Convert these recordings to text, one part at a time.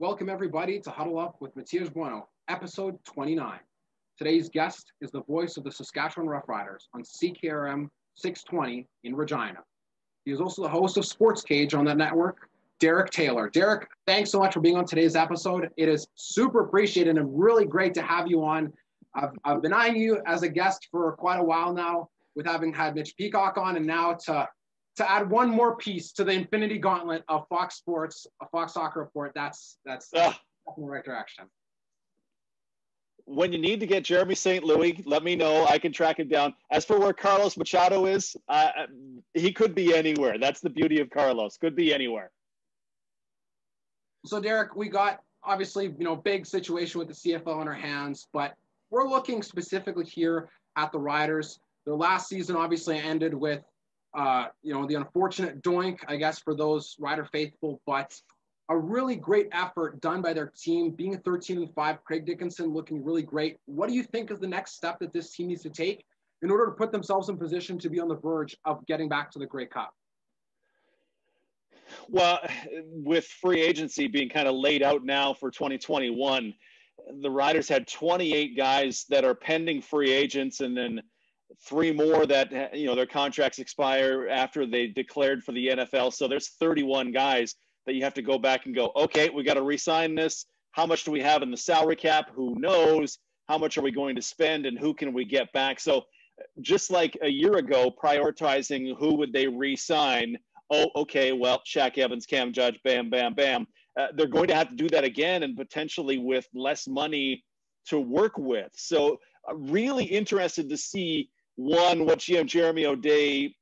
Welcome everybody to Huddle Up with Matias Bueno, episode 29. Today's guest is the voice of the Saskatchewan Roughriders on CKRM 620 in Regina. He is also the host of Sports Cage on that network, Derek Taylor. Derek, thanks so much for being on today's episode. It is super appreciated and really great to have you on. I've been eyeing you as a guest for quite a while now, with having had Mitch Peacock on, and now to add one more piece to the infinity gauntlet of Fox Sports, a Fox Soccer Report, that's in the right direction. When you need to get Jeremy St. Louis, let me know. I can track him down. As for where Carlos Machado is, he could be anywhere. That's the beauty of Carlos. Could be anywhere. So, Derek, we got, obviously, big situation with the CFL in our hands, but we're looking specifically here at the Riders. Their last season obviously ended with the unfortunate doink, I guess, for those Rider faithful, but a really great effort done by their team, being 13-5, Craig Dickinson looking really great. What do you think is the next step that this team needs to take in order to put themselves in position to be on the verge of getting back to the Grey Cup? Well, with free agency being kind of laid out now for 2021, the Riders had 28 guys that are pending free agents, and then 3 more that, their contracts expire after they declared for the NFL. So there's 31 guys that you have to go back and go, okay, we got to re-sign this. How much do we have in the salary cap? Who knows? How much are we going to spend, and who can we get back? So just like a year ago, prioritizing who would they re-sign. Oh, okay, well, Shaq Evans, Cam Judge, bam, bam, bam. They're going to have to do that again, and potentially with less money to work with. So really interested to see, one, what GM Jeremy O'Day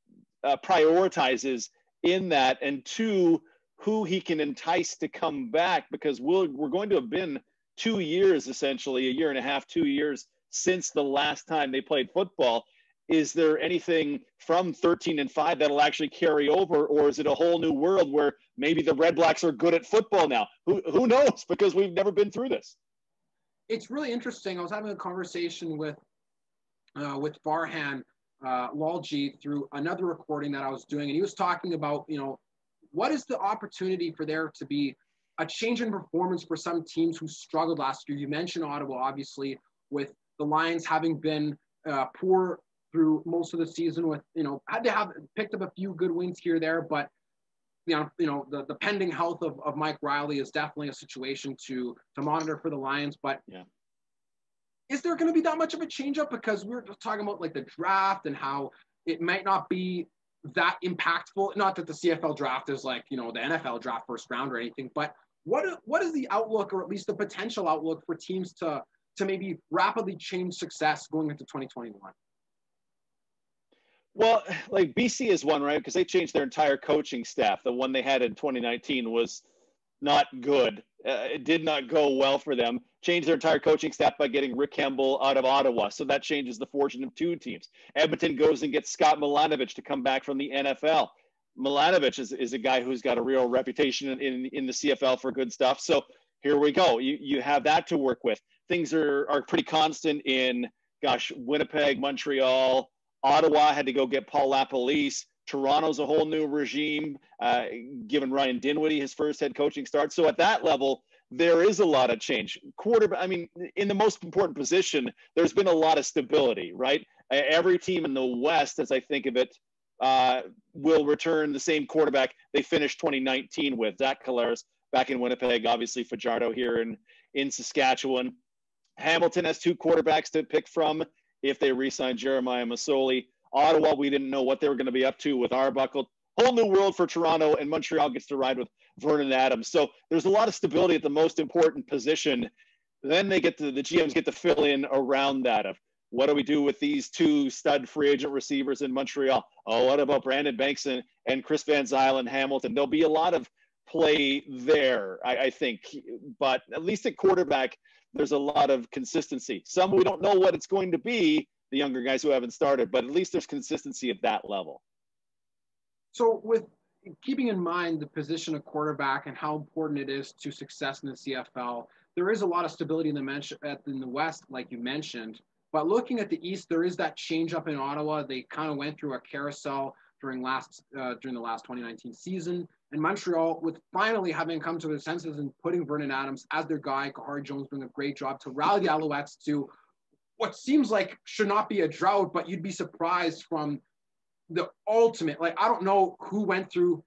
prioritizes in that, and 2, who he can entice to come back, because we're going to have been 2 years, essentially, a year and a half, 2 years since the last time they played football. Is there anything from 13-5 that'll actually carry over, or is it a whole new world where maybe the Red Blacks are good at football now? Who knows? Because we've never been through this. It's really interesting. I was having a conversation with Farhan Lalji through another recording that I was doing, and he was talking about, what is the opportunity for there to be a change in performance for some teams who struggled last year? You mentioned Ottawa, obviously, with the Lions having been poor through most of the season, with, had to have picked up a few good wins here or there, but the pending health of Mike Riley is definitely a situation to monitor for the Lions. But yeah. Is there going to be that much of a change up? Because we were talking about like the draft and how it might not be that impactful. Not that the CFL draft is like, the NFL draft first round or anything, but what is the outlook, or at least the potential outlook, for teams to maybe rapidly change success going into 2021? Well, like BC is one, right? Because they changed their entire coaching staff. The one they had in 2019 was not good. It did not go well for them. Changed their entire coaching staff by getting Rick Campbell out of Ottawa. So that changes the fortune of 2 teams. Edmonton goes and gets Scott Milanovich to come back from the NFL. Milanovich is a guy who's got a real reputation in the CFL for good stuff. So here we go. You have that to work with. Things are pretty constant in, Winnipeg, Montreal. Ottawa had to go get Paul LaPolice. Toronto's a whole new regime, given Ryan Dinwiddie his first head coaching start. So at that level, there is a lot of change. In the most important position, there's been a lot of stability, right? Every team in the West, as I think of it, will return the same quarterback they finished 2019 with. Zach Collaros back in Winnipeg, obviously Fajardo here in Saskatchewan. Hamilton has 2 quarterbacks to pick from if they re-sign Jeremiah Masoli. Ottawa, we didn't know what they were going to be up to with Arbuckle. Whole new world for Toronto, and Montreal gets to ride with Vernon Adams. So there's a lot of stability at the most important position. Then the GMs get to fill in around that of, what do we do with these 2 stud free agent receivers in Montreal? Oh, what about Brandon Banks and Chris Van Zyl in Hamilton? There'll be a lot of play there, I think. But at least at quarterback, there's a lot of consistency. Some we don't know what it's going to be, the younger guys who haven't started, but at least there's consistency at that level. So with keeping in mind the position of quarterback and how important it is to success in the CFL, there is a lot of stability in the West, like you mentioned. But looking at the East, there is that change up in Ottawa. They kind of went through a carousel during the last 2019 season. And Montreal, with finally having come to their senses and putting Vernon Adams as their guy, Kahari Jones doing a great job to rally the Alouettes to what seems like should not be a drought, but you'd be surprised from the ultimate. Like, I don't know who went through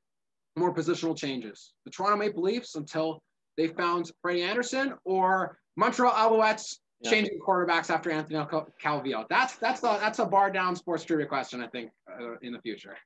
more positional changes. The Toronto Maple Leafs until they found Freddie Anderson, or Montreal Alouettes changing quarterbacks after Anthony Calvillo. That's a bar down sports trivia question, I think, in the future.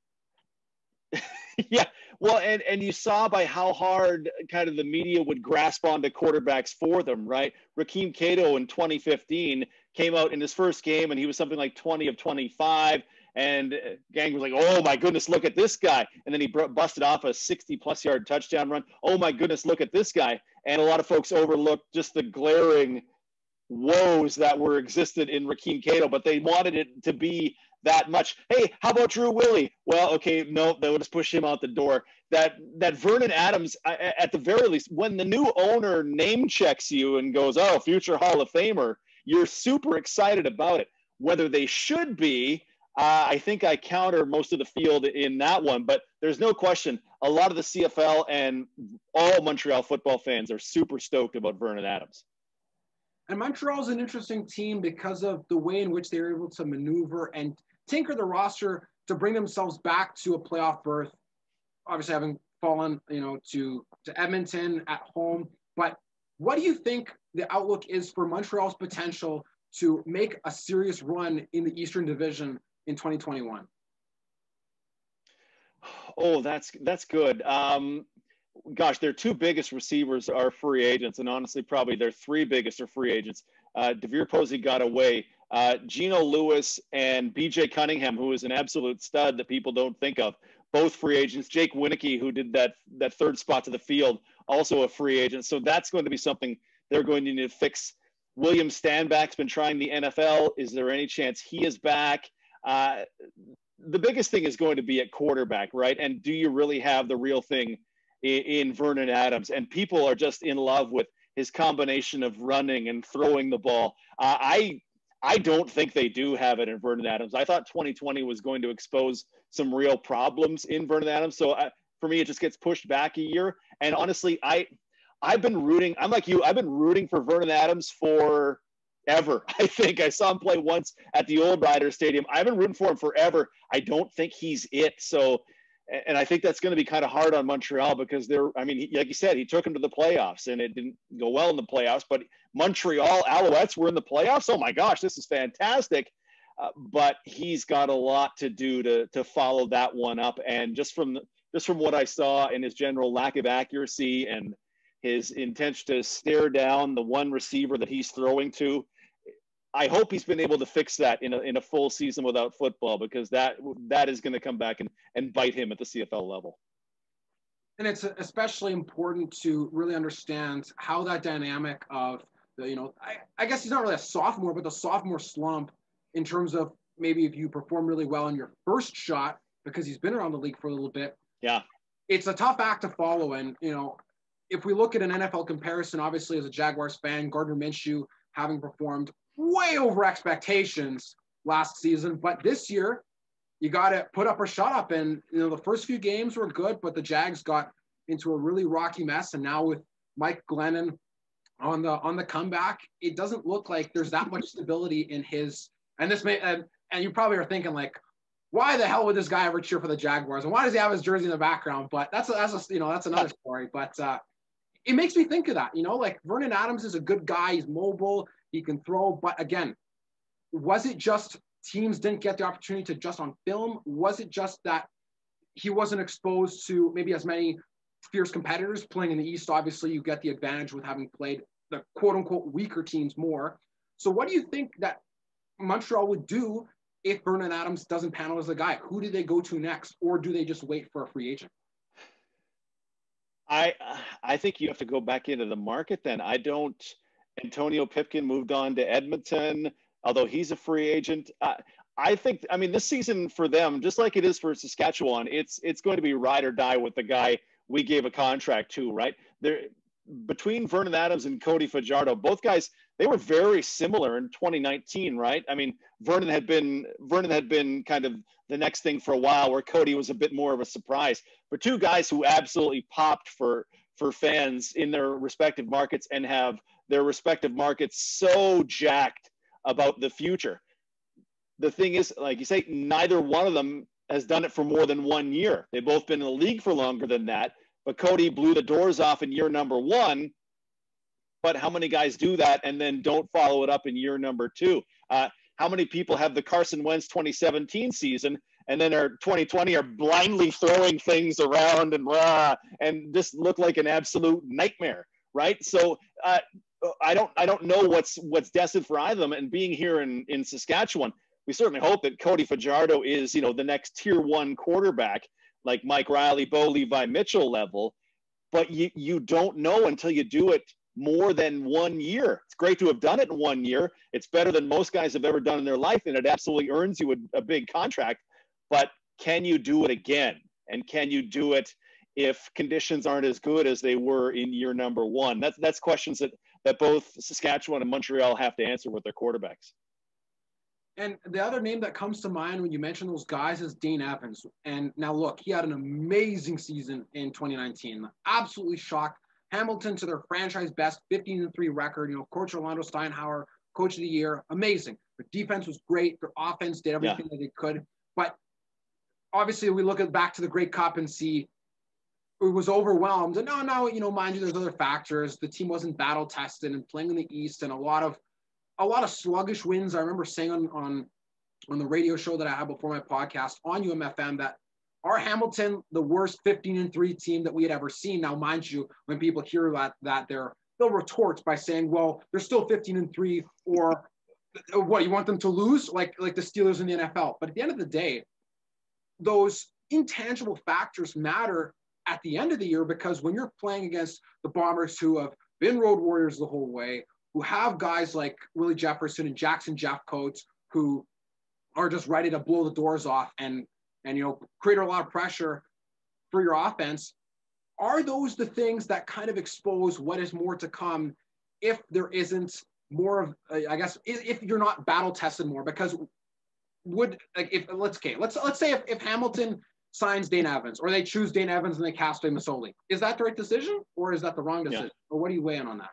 Yeah, well, and you saw by how hard kind of the media would grasp onto quarterbacks for them, right? Rakeem Cato in 2015 came out in his first game, and he was something like 20 of 25, and gang was like, oh my goodness, look at this guy. And then he busted off a 60-plus yard touchdown run. Oh my goodness, look at this guy. And a lot of folks overlooked just the glaring woes that were existed in Rakeem Cato, but they wanted it to be that much. Hey, how about Drew Willie? Well, okay, no, they would just push him out the door. That Vernon Adams, at the very least, when the new owner name checks you and goes, oh, future Hall of Famer, you're super excited about it. Whether they should be, I think I counter most of the field in that one, but there's no question. A lot of the CFL and all Montreal football fans are super stoked about Vernon Adams. And Montreal's an interesting team because of the way in which they're able to maneuver and tinker the roster to bring themselves back to a playoff berth. Obviously, having fallen, to Edmonton at home. But what do you think the outlook is for Montreal's potential to make a serious run in the Eastern Division in 2021? Oh, that's good. Gosh, their two biggest receivers are free agents, and honestly, probably their three biggest are free agents. DeVere Posey got away. Geno Lewis and B.J. Cunningham, who is an absolute stud that people don't think of, both free agents. Jake Winicky, who did that third spot to the field, also a free agent. So that's going to be something they're going to need to fix. William Stanback's been trying the NFL. Is there any chance he is back? The biggest thing is going to be at quarterback, right? And do you really have the real thing in Vernon Adams? And people are just in love with his combination of running and throwing the ball. I don't think they do have it in Vernon Adams. I thought 2020 was going to expose some real problems in Vernon Adams. So for me, it just gets pushed back a year. And honestly, I've been rooting. I'm like you. I've been rooting for Vernon Adams forever. I think I saw him play once at the old Roughriders Stadium. I've been rooting for him forever. I don't think he's it. So, and I think that's going to be kind of hard on Montreal because like you said, he took him to the playoffs and it didn't go well in the playoffs, but Montreal Alouettes were in the playoffs. Oh my gosh, this is fantastic. But he's got a lot to do to follow that one up. And just from what I saw in his general lack of accuracy and his intention to stare down the one receiver that he's throwing to, I hope he's been able to fix that in a full season without football, because that is going to come back and bite him at the CFL level. And it's especially important to really understand how that dynamic of I guess he's not really a sophomore, but the sophomore slump in terms of maybe if you perform really well in your first shot, because he's been around the league for a little bit. Yeah. It's a tough act to follow. And, if we look at an NFL comparison, obviously as a Jaguars fan, Gardner Minshew having performed way over expectations last season, but this year you got to put up or shut up. And the first few games were good, but the Jags got into a really rocky mess. And now with Mike Glennon on the comeback, it doesn't look like there's that much stability in his. And this may and you probably are thinking like, why the hell would this guy ever cheer for the Jaguars, and why does he have his jersey in the background? But that's another story. But it makes me think of that. Like Vernon Adams is a good guy. He's mobile. He can throw. But again, was it just teams didn't get the opportunity to adjust on film? Was it just that he wasn't exposed to maybe as many fierce competitors playing in the East? Obviously, you get the advantage with having played the quote-unquote weaker teams more. So what do you think that Montreal would do if Vernon Adams doesn't panel as a guy? Who do they go to next? Or do they just wait for a free agent? I think you have to go back into the market then. Antonio Pipkin moved on to Edmonton, although he's a free agent. I think, this season for them, just like it is for Saskatchewan, it's going to be ride or die with the guy we gave a contract to, right? Between Vernon Adams and Cody Fajardo, both guys, they were very similar in 2019, right? I mean, Vernon had been kind of the next thing for a while, where Cody was a bit more of a surprise. But two guys who absolutely popped for fans in their respective markets and have their respective markets so jacked about the future. The thing is, like you say, neither one of them has done it for more than 1 year. They've both been in the league for longer than that. But Cody blew the doors off in year number 1. But how many guys do that and then don't follow it up in year number 2? How many people have the Carson Wentz 2017 season and then our 2020 are blindly throwing things around and just look like an absolute nightmare, right? So I don't know what's destined for either of them. And being here in Saskatchewan, we certainly hope that Cody Fajardo is, the next tier 1 quarterback, like Mike Riley, Bo Levi Mitchell level. But you don't know until you do it more than 1 year. It's great to have done it in 1 year. It's better than most guys have ever done in their life, and it absolutely earns you a big contract. But can you do it again? And can you do it if conditions aren't as good as they were in year number 1? That's questions that both Saskatchewan and Montreal have to answer with their quarterbacks. And the other name that comes to mind when you mention those guys is Dane Evans. And now look, he had an amazing season in 2019. Absolutely shocked Hamilton to their franchise best 15-3 record. Coach Orlando Steinhauer, coach of the year, amazing. Their defense was great. Their offense did everything that they could. But obviously, we look back to the Grey Cup and see it was overwhelmed. And no, mind you, there's other factors. The team wasn't battle tested and playing in the East, and a lot of sluggish wins. I remember saying on the radio show that I had before my podcast on UMFM that our Hamilton, the worst 15-3 team that we had ever seen. Now, mind you, when people hear that they'll retort by saying, well, they're still 15-3, or what, you want them to lose like the Steelers in the NFL? But at the end of the day, those intangible factors matter at the end of the year, because when you're playing against the Bombers, who have been road warriors the whole way, who have guys like Willie Jefferson and Jackson Jeffcoat, who are just ready to blow the doors off and create a lot of pressure for your offense, are those the things that kind of expose what is more to come if there isn't more of, if you're not battle tested more? Because let's say if Hamilton signs Dane Evans, or they choose Dane Evans and they cast away Masoli, is that the right decision, or is that the wrong decision? Or what do you weigh in on that?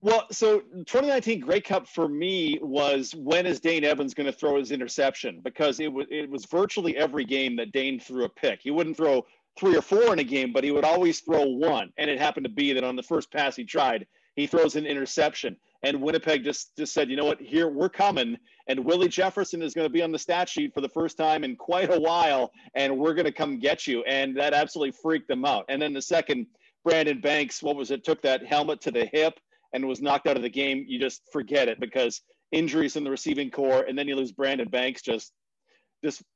Well, so 2019 Grey Cup for me was, when is Dane Evans going to throw his interception? Because it was virtually every game that Dane threw a pick. He wouldn't throw 3 or 4 in a game, but he would always throw one. And it happened to be that on the first pass he tried, he throws an interception. And Winnipeg just said, you know what, here, we're coming. And Willie Jefferson is going to be on the stat sheet for the first time in quite a while, and we're going to come get you. And that absolutely freaked them out. And then the second, Brandon Banks, took that helmet to the hip and was knocked out of the game. You just forget it, because injuries in the receiving core, and then you lose Brandon Banks, just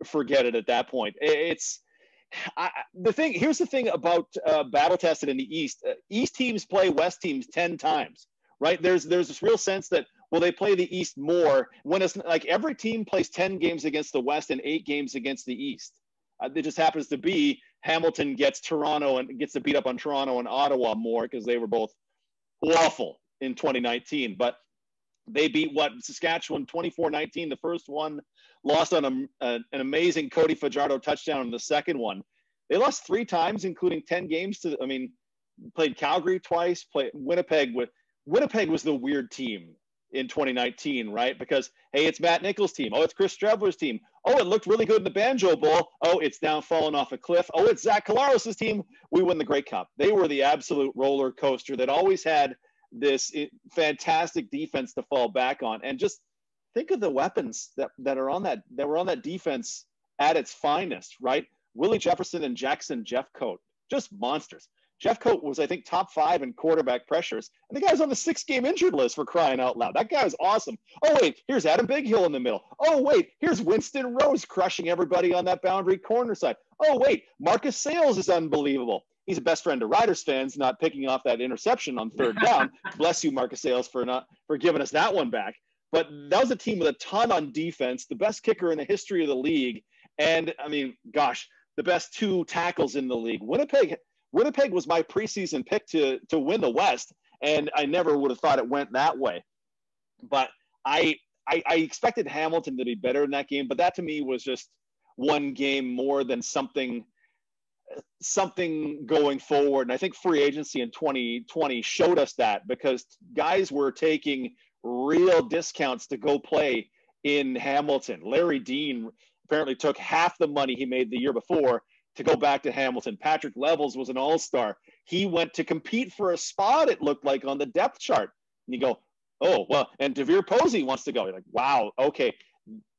forget it at that point. Here's the thing about battle tested in the East. East teams play West teams 10 times, right? There's this real sense that, well, they play the East more, when it's like every team plays 10 games against the West and 8 games against the East. It just happens to be Hamilton gets to beat up on Toronto and Ottawa more, because they were both awful in 2019. But they beat Saskatchewan 24-19, the first one, lost on an amazing Cody Fajardo touchdown in the second one. They lost 3 times, including 10 games played Calgary twice, played Winnipeg. Winnipeg was the weird team in 2019, right? Because, hey, it's Matt Nichols' team. Oh, it's Chris Strebler's team. Oh, it looked really good in the Banjo Bowl. Oh, it's now fallen off a cliff. Oh, it's Zach Collaros' team. We win the Grey Cup. They were the absolute roller coaster that always had this fantastic defense to fall back on. And just think of the weapons that were on that defense at its finest, right? Willie Jefferson and Jackson Jeffcoat, just monsters. Jeffcoat was, I think, top 5 in quarterback pressures, and the guy's on the 6-game injured list, for crying out loud. That guy was awesome. Oh, wait, here's Adam Bighill in the middle. Oh, wait, here's Winston Rose crushing everybody on that boundary corner side. Oh, wait, Marcus Sayles is unbelievable. He's a best friend to Riders fans, not picking off that interception on 3rd down. Bless you, Marcus Sayles, for giving us that one back. But that was a team with a ton on defense, the best kicker in the history of the league, and, the best 2 tackles in the league. Winnipeg was my preseason pick to win the West, And I never would have thought it went that way. But I expected Hamilton to be better in that game, but that to me was just one game more than something going forward. And I think free agency in 2020 showed us that, because guys were taking real discounts to go play in Hamilton. Larry Dean apparently took half the money he made the year before to go back to Hamilton. Patrick Levels was an all-star. He went to compete for a spot, it looked like, on the depth chart. And you go, oh, well, and Devere Posey wants to go. You're like, wow, okay.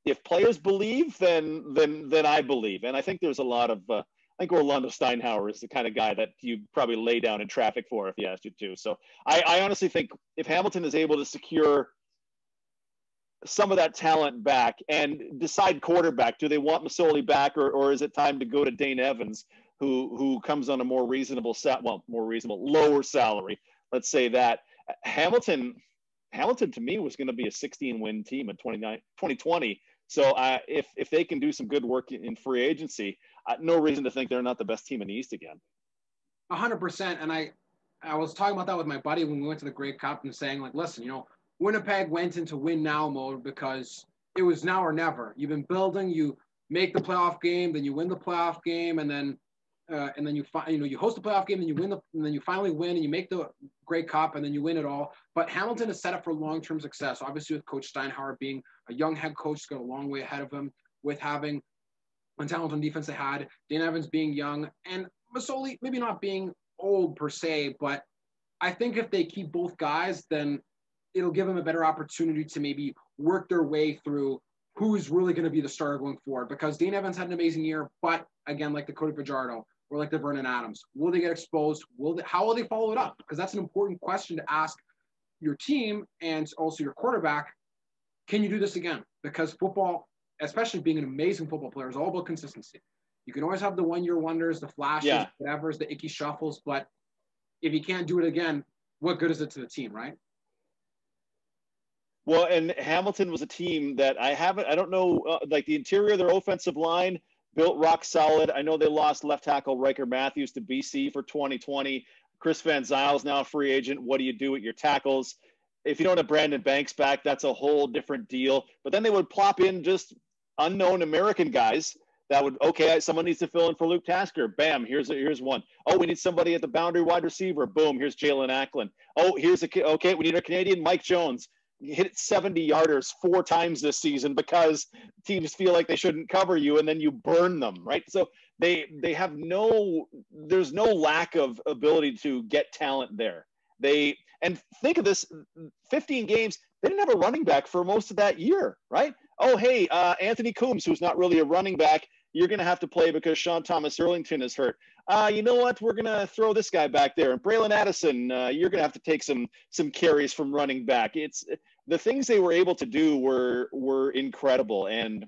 If players believe, then I believe. And I think there's a lot of I think Orlando Steinhauer is the kind of guy that you probably lay down in traffic for if he asked you to. So I honestly think if Hamilton is able to secure some of that talent back and decide quarterback, do they want Masoli back, or is it time to go to Dane Evans, who comes on a more reasonable lower salary? Let's say that. Hamilton to me was going to be a 16-win team in 2020. So if they can do some good work in free agency, no reason to think they're not the best team in the East again. 100%. And I was talking about that with my buddy when we went to the Grey Cup, and saying, like, listen, Winnipeg went into win now mode because it was now or never. You've been building, you make the playoff game, then you win the playoff game, and then you host the playoff game, and you win and then you finally win, and you make the Grey Cup, and then you win it all. But Hamilton is set up for long-term success. Obviously, with Coach Steinhauer being a young head coach, got a long way ahead of him, with having a talented defense they had, Dane Evans being young, and Masoli maybe not being old per se, but I think if they keep both guys, then it'll give them a better opportunity to maybe work their way through who's really going to be the starter going forward. Because Dane Evans had an amazing year, but again, like the Cody Fajardo or like the Vernon Adams, will they get exposed? How will they follow it up? Because that's an important question to ask your team and also your quarterback. Can you do this again? Because football, especially being an amazing football player, is all about consistency. You can always have the one-year wonders, the flashes, whatever's the icky shuffles, but if you can't do it again, what good is it to the team, right? Well, and Hamilton was a team that I don't know, like the interior of their offensive line built rock solid. I know they lost left tackle Riker Matthews to BC for 2020. Chris Van Zyle's now a free agent. What do you do with your tackles? If you don't have Brandon Banks back, that's a whole different deal. But then they would plop in just unknown American guys that would, okay, someone needs to fill in for Luke Tasker. Bam, here's one. Oh, we need somebody at the boundary wide receiver. Boom, here's Jalen Acklin. Oh, okay, we need a Canadian, Mike Jones. Hit 70-yarders 4 times this season because teams feel like they shouldn't cover you, and then you burn them, right? So there's no lack of ability to get talent there. And think of this, 15 games, they didn't have a running back for most of that year, right? Oh, hey, Anthony Coombs, who's not really a running back, you're going to have to play because Sean Thomas Erlington is hurt. You know what? We're going to throw this guy back there. And Braylon Addison, you're going to have to take some carries from running back. It's the things they were able to do were incredible. And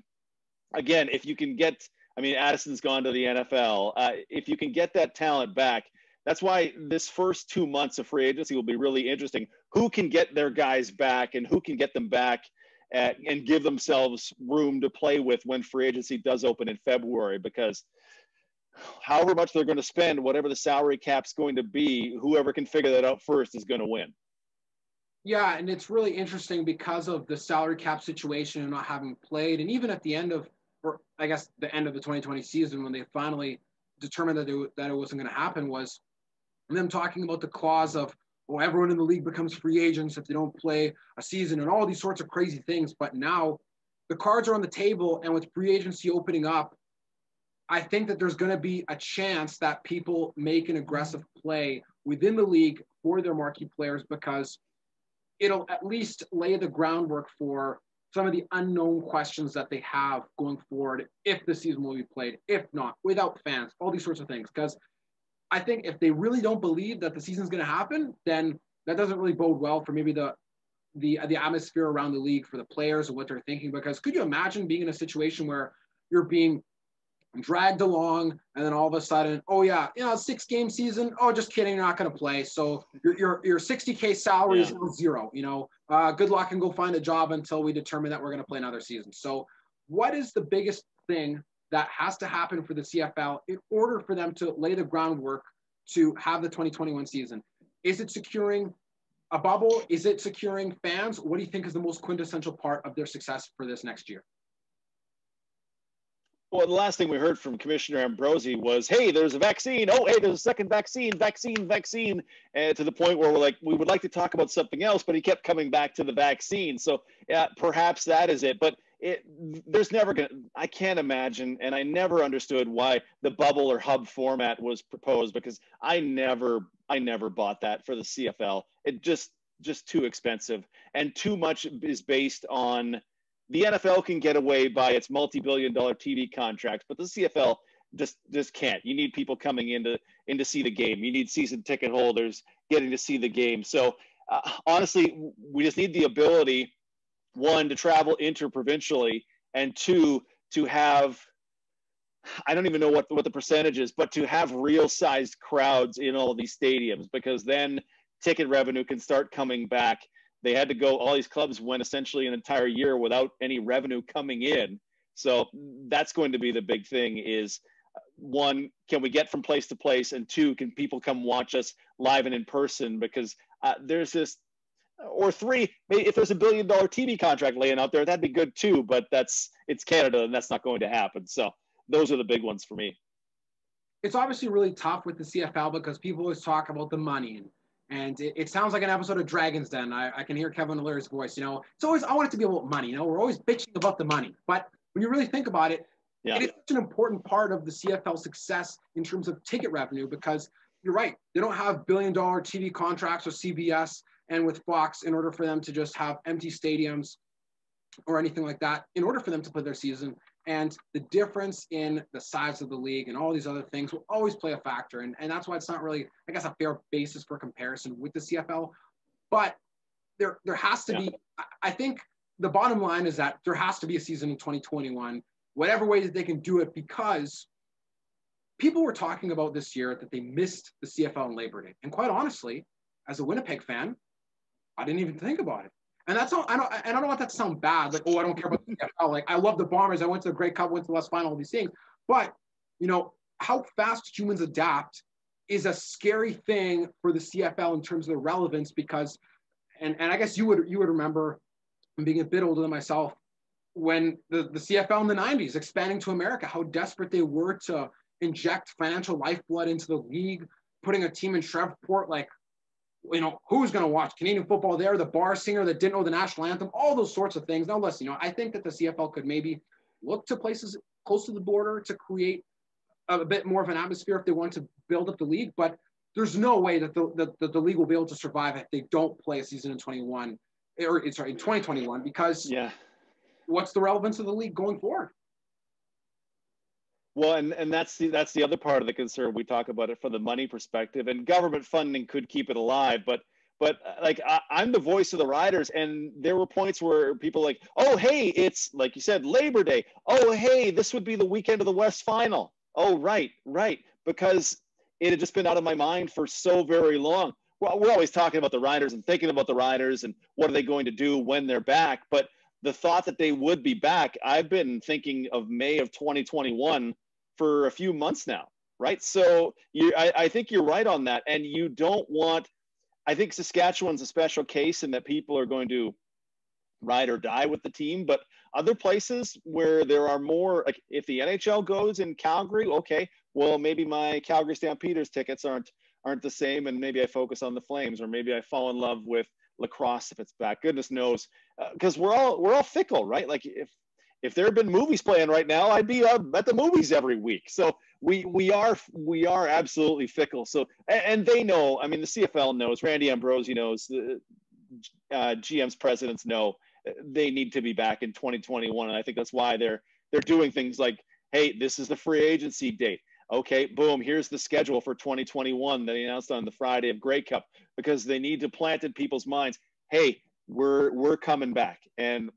again, if you can get, Addison's gone to the NFL. If you can get that talent back, that's why this first 2 months of free agency will be really interesting. Who can get their guys back and who can get them back and give themselves room to play with when free agency does open in February, because however much they're going to spend, whatever the salary cap's going to be, whoever can figure that out first is going to win. Yeah, and it's really interesting because of the salary cap situation and not having played. And even at the end of, or I guess the end of the 2020 season, when they finally determined that it wasn't going to happen, was them talking about the clause of, well, everyone in the league becomes free agents if they don't play a season and all these sorts of crazy things. But now the cards are on the table, and with free agency opening up, I think that there's going to be a chance that people make an aggressive play within the league for their marquee players, because it'll at least lay the groundwork for some of the unknown questions that they have going forward, if the season will be played, if not, without fans, all these sorts of things. Because I think if they really don't believe that the season's going to happen, then that doesn't really bode well for maybe the atmosphere around the league for the players and what they're thinking. Because could you imagine being in a situation where you're being dragged along and then all of a sudden, oh yeah, 6-game season. Oh, just kidding. You're not going to play. So your $60K salary is zero, good luck and go find a job until we determine that we're going to play another season. So what is the biggest thing that has to happen for the CFL in order for them to lay the groundwork to have the 2021 season? Is it securing a bubble? Is it securing fans? What do you think is the most quintessential part of their success for this next year? Well, the last thing we heard from Commissioner Ambrosi was, hey, there's a vaccine. Oh, hey, there's a second vaccine, and to the point where we're like, we would like to talk about something else, but he kept coming back to the vaccine. So yeah, perhaps that is it. But there's never going to, I can't imagine, and I never understood why the bubble or hub format was proposed, because I never bought that for the CFL. It just too expensive, and too much is based on the NFL can get away by its multi-billion-dollar TV contracts, but the CFL just can't. You need people coming in to see the game. You need season ticket holders getting to see the game. So honestly, we just need the ability, one, to travel interprovincially, and two, to have, I don't even know what the percentage is, but to have real-sized crowds in all of these stadiums, because then ticket revenue can start coming back. They had to go, all these clubs went essentially an entire year without any revenue coming in. So that's going to be the big thing is, one, can we get from place to place? And two, can people come watch us live and in person? Because there's this, or three, maybe if there's $1 billion TV contract laying out there, that'd be good too, but it's Canada and that's not going to happen. So those are the big ones for me. It's obviously really tough with the CFL because people always talk about the money, and it sounds like an episode of Dragon's Den. I can hear Kevin O'Leary's voice. You know, it's always, I want it to be about money. You know, we're always bitching about the money. But when you really think about it, yeah, it is such an important part of the CFL success in terms of ticket revenue, because you're right. They don't have $1 billion TV contracts with CBS and with Fox in order for them to just have empty stadiums or anything like that in order for them to play their season. And the difference in the size of the league and all these other things will always play a factor. And that's why it's not really, I guess, a fair basis for comparison with the CFL. But there has to be, I think the bottom line is that there has to be a season in 2021, whatever way that they can do it, because people were talking about this year that they missed the CFL on Labor Day. And quite honestly, as a Winnipeg fan, I didn't even think about it. And that's all. I don't want that to sound bad. Like, oh, I don't care about the CFL. Like, I love the Bombers. I went to the Grey Cup, went to the West Final, all these things. But, you know, how fast humans adapt is a scary thing for the CFL in terms of the relevance, because, and I guess you would remember, being a bit older than myself, when the CFL in the 90s expanding to America, how desperate they were to inject financial lifeblood into the league, putting a team in Shreveport, like, you know, who's going to watch Canadian football there? The bar singer that didn't know the national anthem, all those sorts of things. Now, listen, you know, I think that the CFL could maybe look to places close to the border to create a bit more of an atmosphere if they want to build up the league. But there's no way that the league will be able to survive if they don't play a season in 2021, because what's the relevance of the league going forward? Well, and that's the other part of the concern. We talk about it from the money perspective, and government funding could keep it alive. But like, I'm the voice of the Riders, and there were points where people like, oh, hey, it's like you said, Labor Day. Oh, hey, this would be the weekend of the West Final. Oh, right, because it had just been out of my mind for so very long. Well, we're always talking about the Riders and thinking about the Riders and what are they going to do when they're back. But the thought that they would be back, I've been thinking of May of 2021 for a few months now, right? So I think you're right on that. And you don't want, I think Saskatchewan's a special case in that people are going to ride or die with the team, but other places where there are more, like if the NHL goes in Calgary, okay, well, maybe my Calgary Stampeders tickets aren't the same, and maybe I focus on the Flames, or maybe I fall in love with lacrosse if it's back. Goodness knows, because we're all fickle, right? Like if there had been movies playing right now, I'd be at the movies every week. So we are absolutely fickle. So, and they know, I mean, the CFL knows, Randy Ambrosi knows, the GM's presidents know they need to be back in 2021. And I think that's why they're doing things like, hey, this is the free agency date. Okay, boom, here's the schedule for 2021 that they announced on the Friday of Grey Cup, because they need to plant in people's minds, hey, we're coming back. And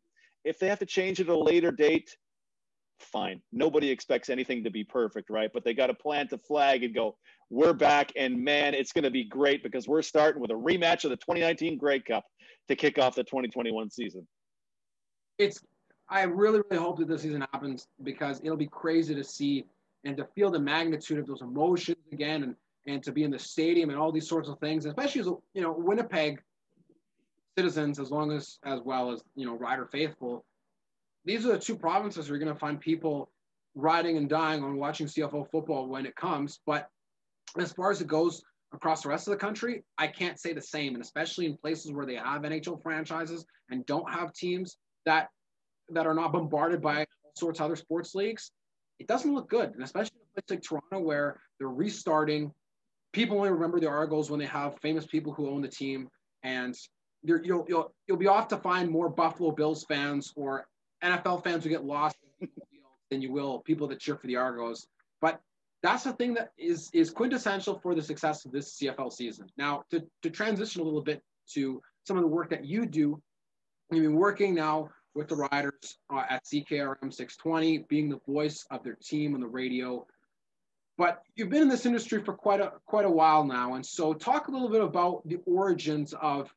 if they have to change it at a later date, fine. Nobody expects anything to be perfect, right? But they got to plant a flag and go, we're back, and man, it's going to be great, because we're starting with a rematch of the 2019 Grey Cup to kick off the 2021 season. I really, really hope that this season happens, because it'll be crazy to see and to feel the magnitude of those emotions again, and to be in the stadium and all these sorts of things, especially as, you know, Winnipeg, citizens, as well as, Rider faithful, these are the two provinces where you're going to find people riding and dying on watching CFL football when it comes. But as far as it goes across the rest of the country, I can't say the same. And especially in places where they have NHL franchises and don't have teams that are not bombarded by all sorts of other sports leagues, it doesn't look good. And especially in a place like Toronto where they're restarting, people only remember the Argos when they have famous people who own the team. And you'll be off to find more Buffalo Bills fans or NFL fans who get lost than you will people that cheer for the Argos. But that's the thing that is quintessential for the success of this CFL season. Now, to transition a little bit to some of the work that you do, you've been working now with the Riders at CKRM 620, being the voice of their team on the radio. But you've been in this industry for quite a while now. And so talk a little bit about the origins of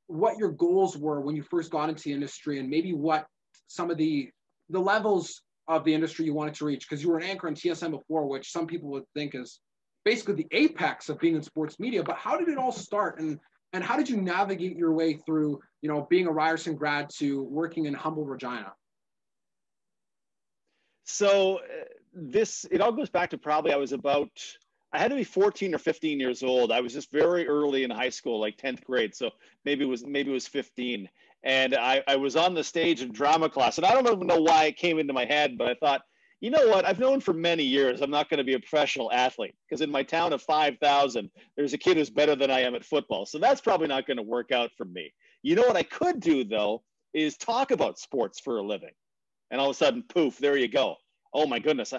what your goals were when you first got into the industry, and maybe what some of the levels of the industry you wanted to reach, because you were an anchor on TSN before, which some people would think is basically the apex of being in sports media. But how did it all start, and how did you navigate your way through, being a Ryerson grad to working in humble Regina? So it all goes back to probably I had to be 14 or 15 years old. I was just very early in high school, like 10th grade. So maybe it was 15. And I was on the stage in drama class. And I don't even know why it came into my head, but I thought, you know what? I've known for many years I'm not going to be a professional athlete, because in my town of 5,000, there's a kid who's better than I am at football. So that's probably not going to work out for me. You know what I could do, though, is talk about sports for a living. And all of a sudden, poof, there you go. Oh my goodness.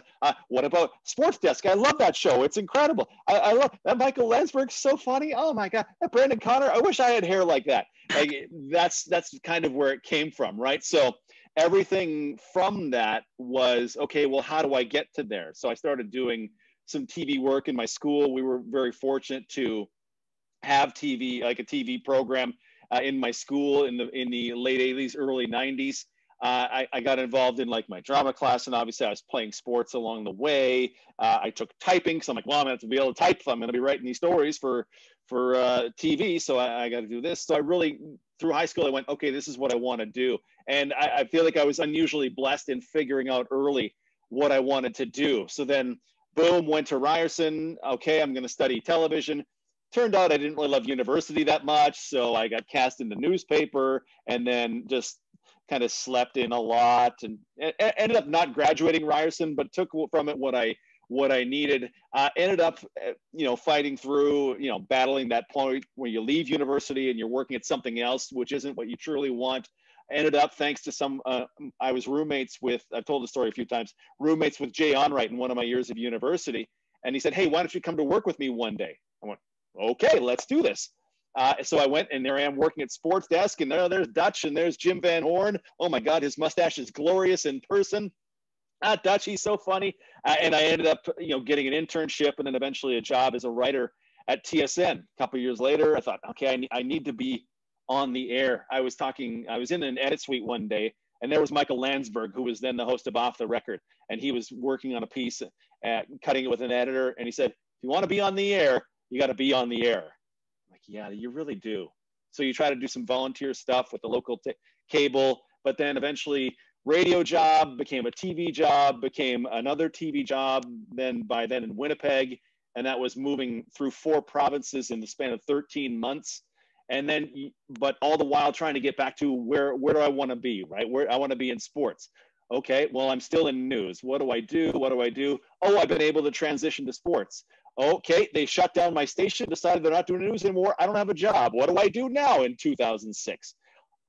What about Sports Desk? I love that show. It's incredible. I love that. Michael Landsberg's so funny. Oh my God. That Brandon Connor. I wish I had hair like that. Like that's kind of where it came from, right? So everything from that was, okay, well, how do I get to there? So I started doing some TV work in my school. We were very fortunate to have TV, like a TV program in my school in the late 80s, early 90s. I got involved in like my drama class, and obviously I was playing sports along the way. I took typing, so I'm like, well, I'm gonna have to be able to type if I'm gonna be writing these stories for TV. So I got to do this. So I really, through high school, I went, okay, this is what I want to do. And I feel like I was unusually blessed in figuring out early what I wanted to do. So then, boom, went to Ryerson. Okay, I'm gonna study television. Turned out I didn't really love university that much, so I got cast in the newspaper, and then just kind of slept in a lot, and ended up not graduating Ryerson, but took from it what I needed. Ended up, fighting through, battling that point where you leave university and you're working at something else, which isn't what you truly want. Ended up, thanks to some, I was roommates with, I've told the story a few times, roommates with Jay Onrait in one of my years of university. And he said, hey, why don't you come to work with me one day? I went, okay, let's do this. So I went, and there I am working at Sports Desk, and there's Dutch, and there's Jim Van Horn. Oh my God, his mustache is glorious in person. Dutch, he's so funny. And I ended up, getting an internship and then eventually a job as a writer at TSN. A couple of years later, I thought, okay, I need to be on the air. I was in an edit suite one day, and there was Michael Landsberg, who was then the host of Off the Record, and he was working on a piece, cutting it with an editor, and he said, if you want to be on the air, you got to be on the air. Yeah, you really do. So you try to do some volunteer stuff with the local cable, but then eventually radio job became a TV job, became another TV job, by then in Winnipeg. And that was moving through 4 provinces in the span of 13 months. And then, but all the while trying to get back to where do I want to be, right? Where I want to be in sports. Okay, well, I'm still in news. What do I do? Oh, I've been able to transition to sports. Okay, they shut down my station, decided they're not doing news anymore. I don't have a job. What do I do now in 2006?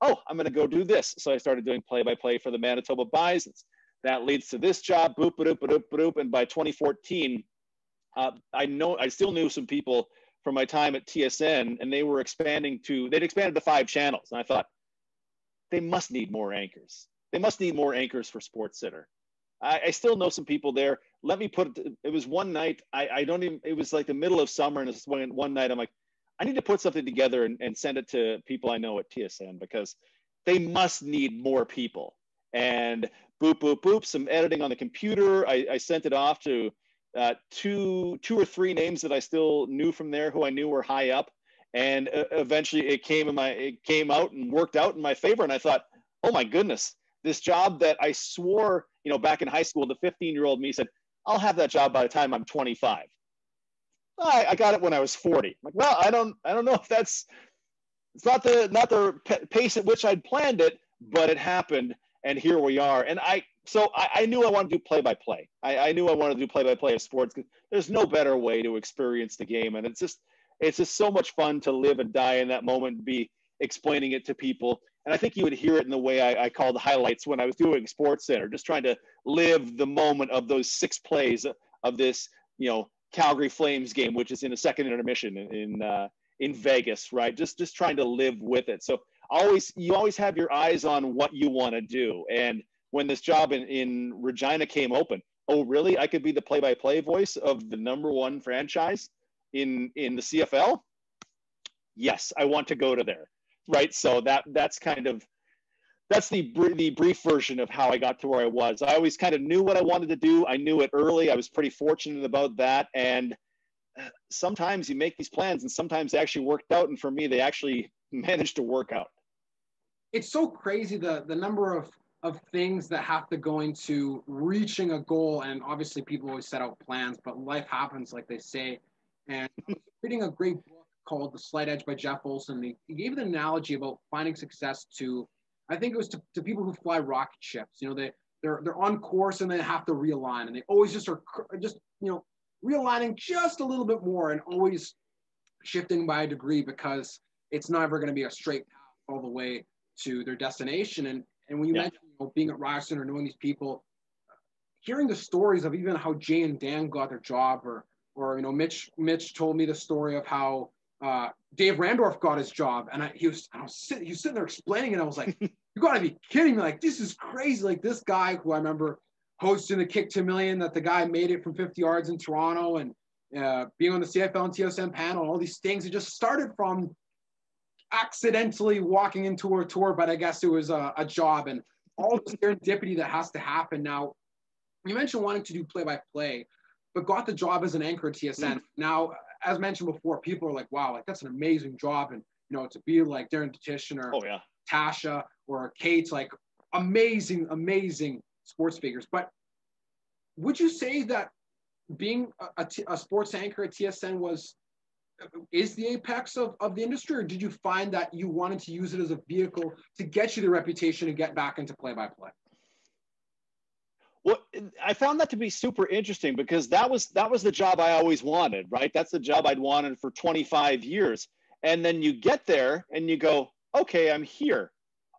Oh, I'm going to go do this. So I started doing play-by-play for the Manitoba Bisons. That leads to this job, boop, boop, boop, boop. And by 2014, I still knew some people from my time at TSN, and they'd expanded to 5 channels. And I thought, they must need more anchors. They must need more anchors for SportsCenter. I still know some people there. Let me put it was one night. It was like the middle of summer, and it's one night I'm like, I need to put something together and send it to people I know at TSN, because they must need more people. And boop, boop, boop, some editing on the computer. I sent it off to two or three names that I still knew from there, who I knew were high up. And eventually it came out and worked out in my favor. And I thought, oh my goodness, this job that I swore, back in high school, the 15-year-old me said, I'll have that job by the time I'm 25. I got it when I was 40. I'm like, well, I don't know if it's not the pace at which I'd planned it, but it happened, and here we are. And I knew I wanted to do play-by-play. I knew I wanted to do play-by-play of sports because there's no better way to experience the game, and it's just so much fun to live and die in that moment and be explaining it to people. And I think you would hear it in the way I call the highlights when I was doing Sports Center, just trying to live the moment of those 6 plays of this, Calgary Flames game, which is in a second intermission in Vegas, right? Just trying to live with it. So you always have your eyes on what you want to do. And when this job in Regina came open, oh really? I could be the play-by-play voice of the #1 franchise in the CFL? Yes, I want to go to there, right? So that's the brief version of how I got to where I was. I always kind of knew what I wanted to do. I knew it early. I was pretty fortunate about that. And sometimes you make these plans and sometimes they actually worked out. And for me, they actually managed to work out. It's so crazy the number of things that have to go into reaching a goal. And obviously people always set out plans, but life happens, like they say. And I was reading a great book called The Slight Edge by Jeff Olson. He gave an analogy about finding success to, I think it was to people who fly rocket ships. They're on course and they have to realign, and they always just are realigning just a little bit more and always shifting by a degree because it's never going to be a straight path all the way to their destination. And when you mentioned being at Ryerson or knowing these people, hearing the stories of even how Jay and Dan got their job, or Mitch told me the story of how Dave Randorf got his job, and he was sitting there explaining it. I was like, you gotta be kidding me. Like, this is crazy. Like, this guy who I remember hosting the Kick to Million, that the guy made it from 50 yards in Toronto, and being on the CFL and TSN panel, all these things. It just started from accidentally walking into a tour, but I guess it was a job, and all the serendipity that has to happen. Now, you mentioned wanting to do play-by-play, but got the job as an anchor at TSN. Now, as mentioned before, people are like, wow, like that's an amazing job. And, to be like Darren Petition or Tasha or Kate, like amazing, amazing sports figures. But would you say that being a sports anchor at TSN is the apex of the industry, or did you find that you wanted to use it as a vehicle to get you the reputation and get back into play-by-play? Well, I found that to be super interesting because that was the job I always wanted, right? That's the job I'd wanted for 25 years. And then you get there and you go, okay, I'm here.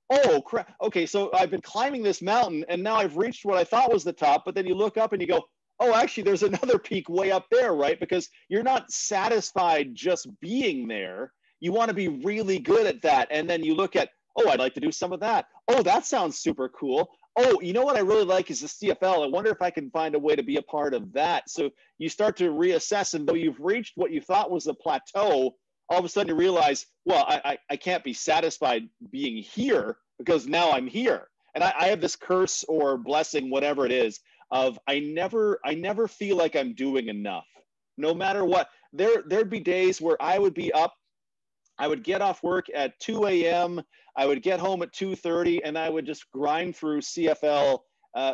Oh, crap. Okay, so I've been climbing this mountain and now I've reached what I thought was the top, but then you look up and you go, oh, actually, there's another peak way up there, right? Because you're not satisfied just being there. You want to be really good at that. And then you look at, oh, I'd like to do some of that. Oh, that sounds super cool. Oh, you know what I really like is the CFL. I wonder if I can find a way to be a part of that. So you start to reassess, and though you've reached what you thought was a plateau, all of a sudden you realize, well, I can't be satisfied being here because now I'm here. And I have this curse or blessing, whatever it is, of I never feel like I'm doing enough. No matter what. There'd be days where I would be up, I would get off work at 2 a.m., I would get home at 2:30, and I would just grind through CFL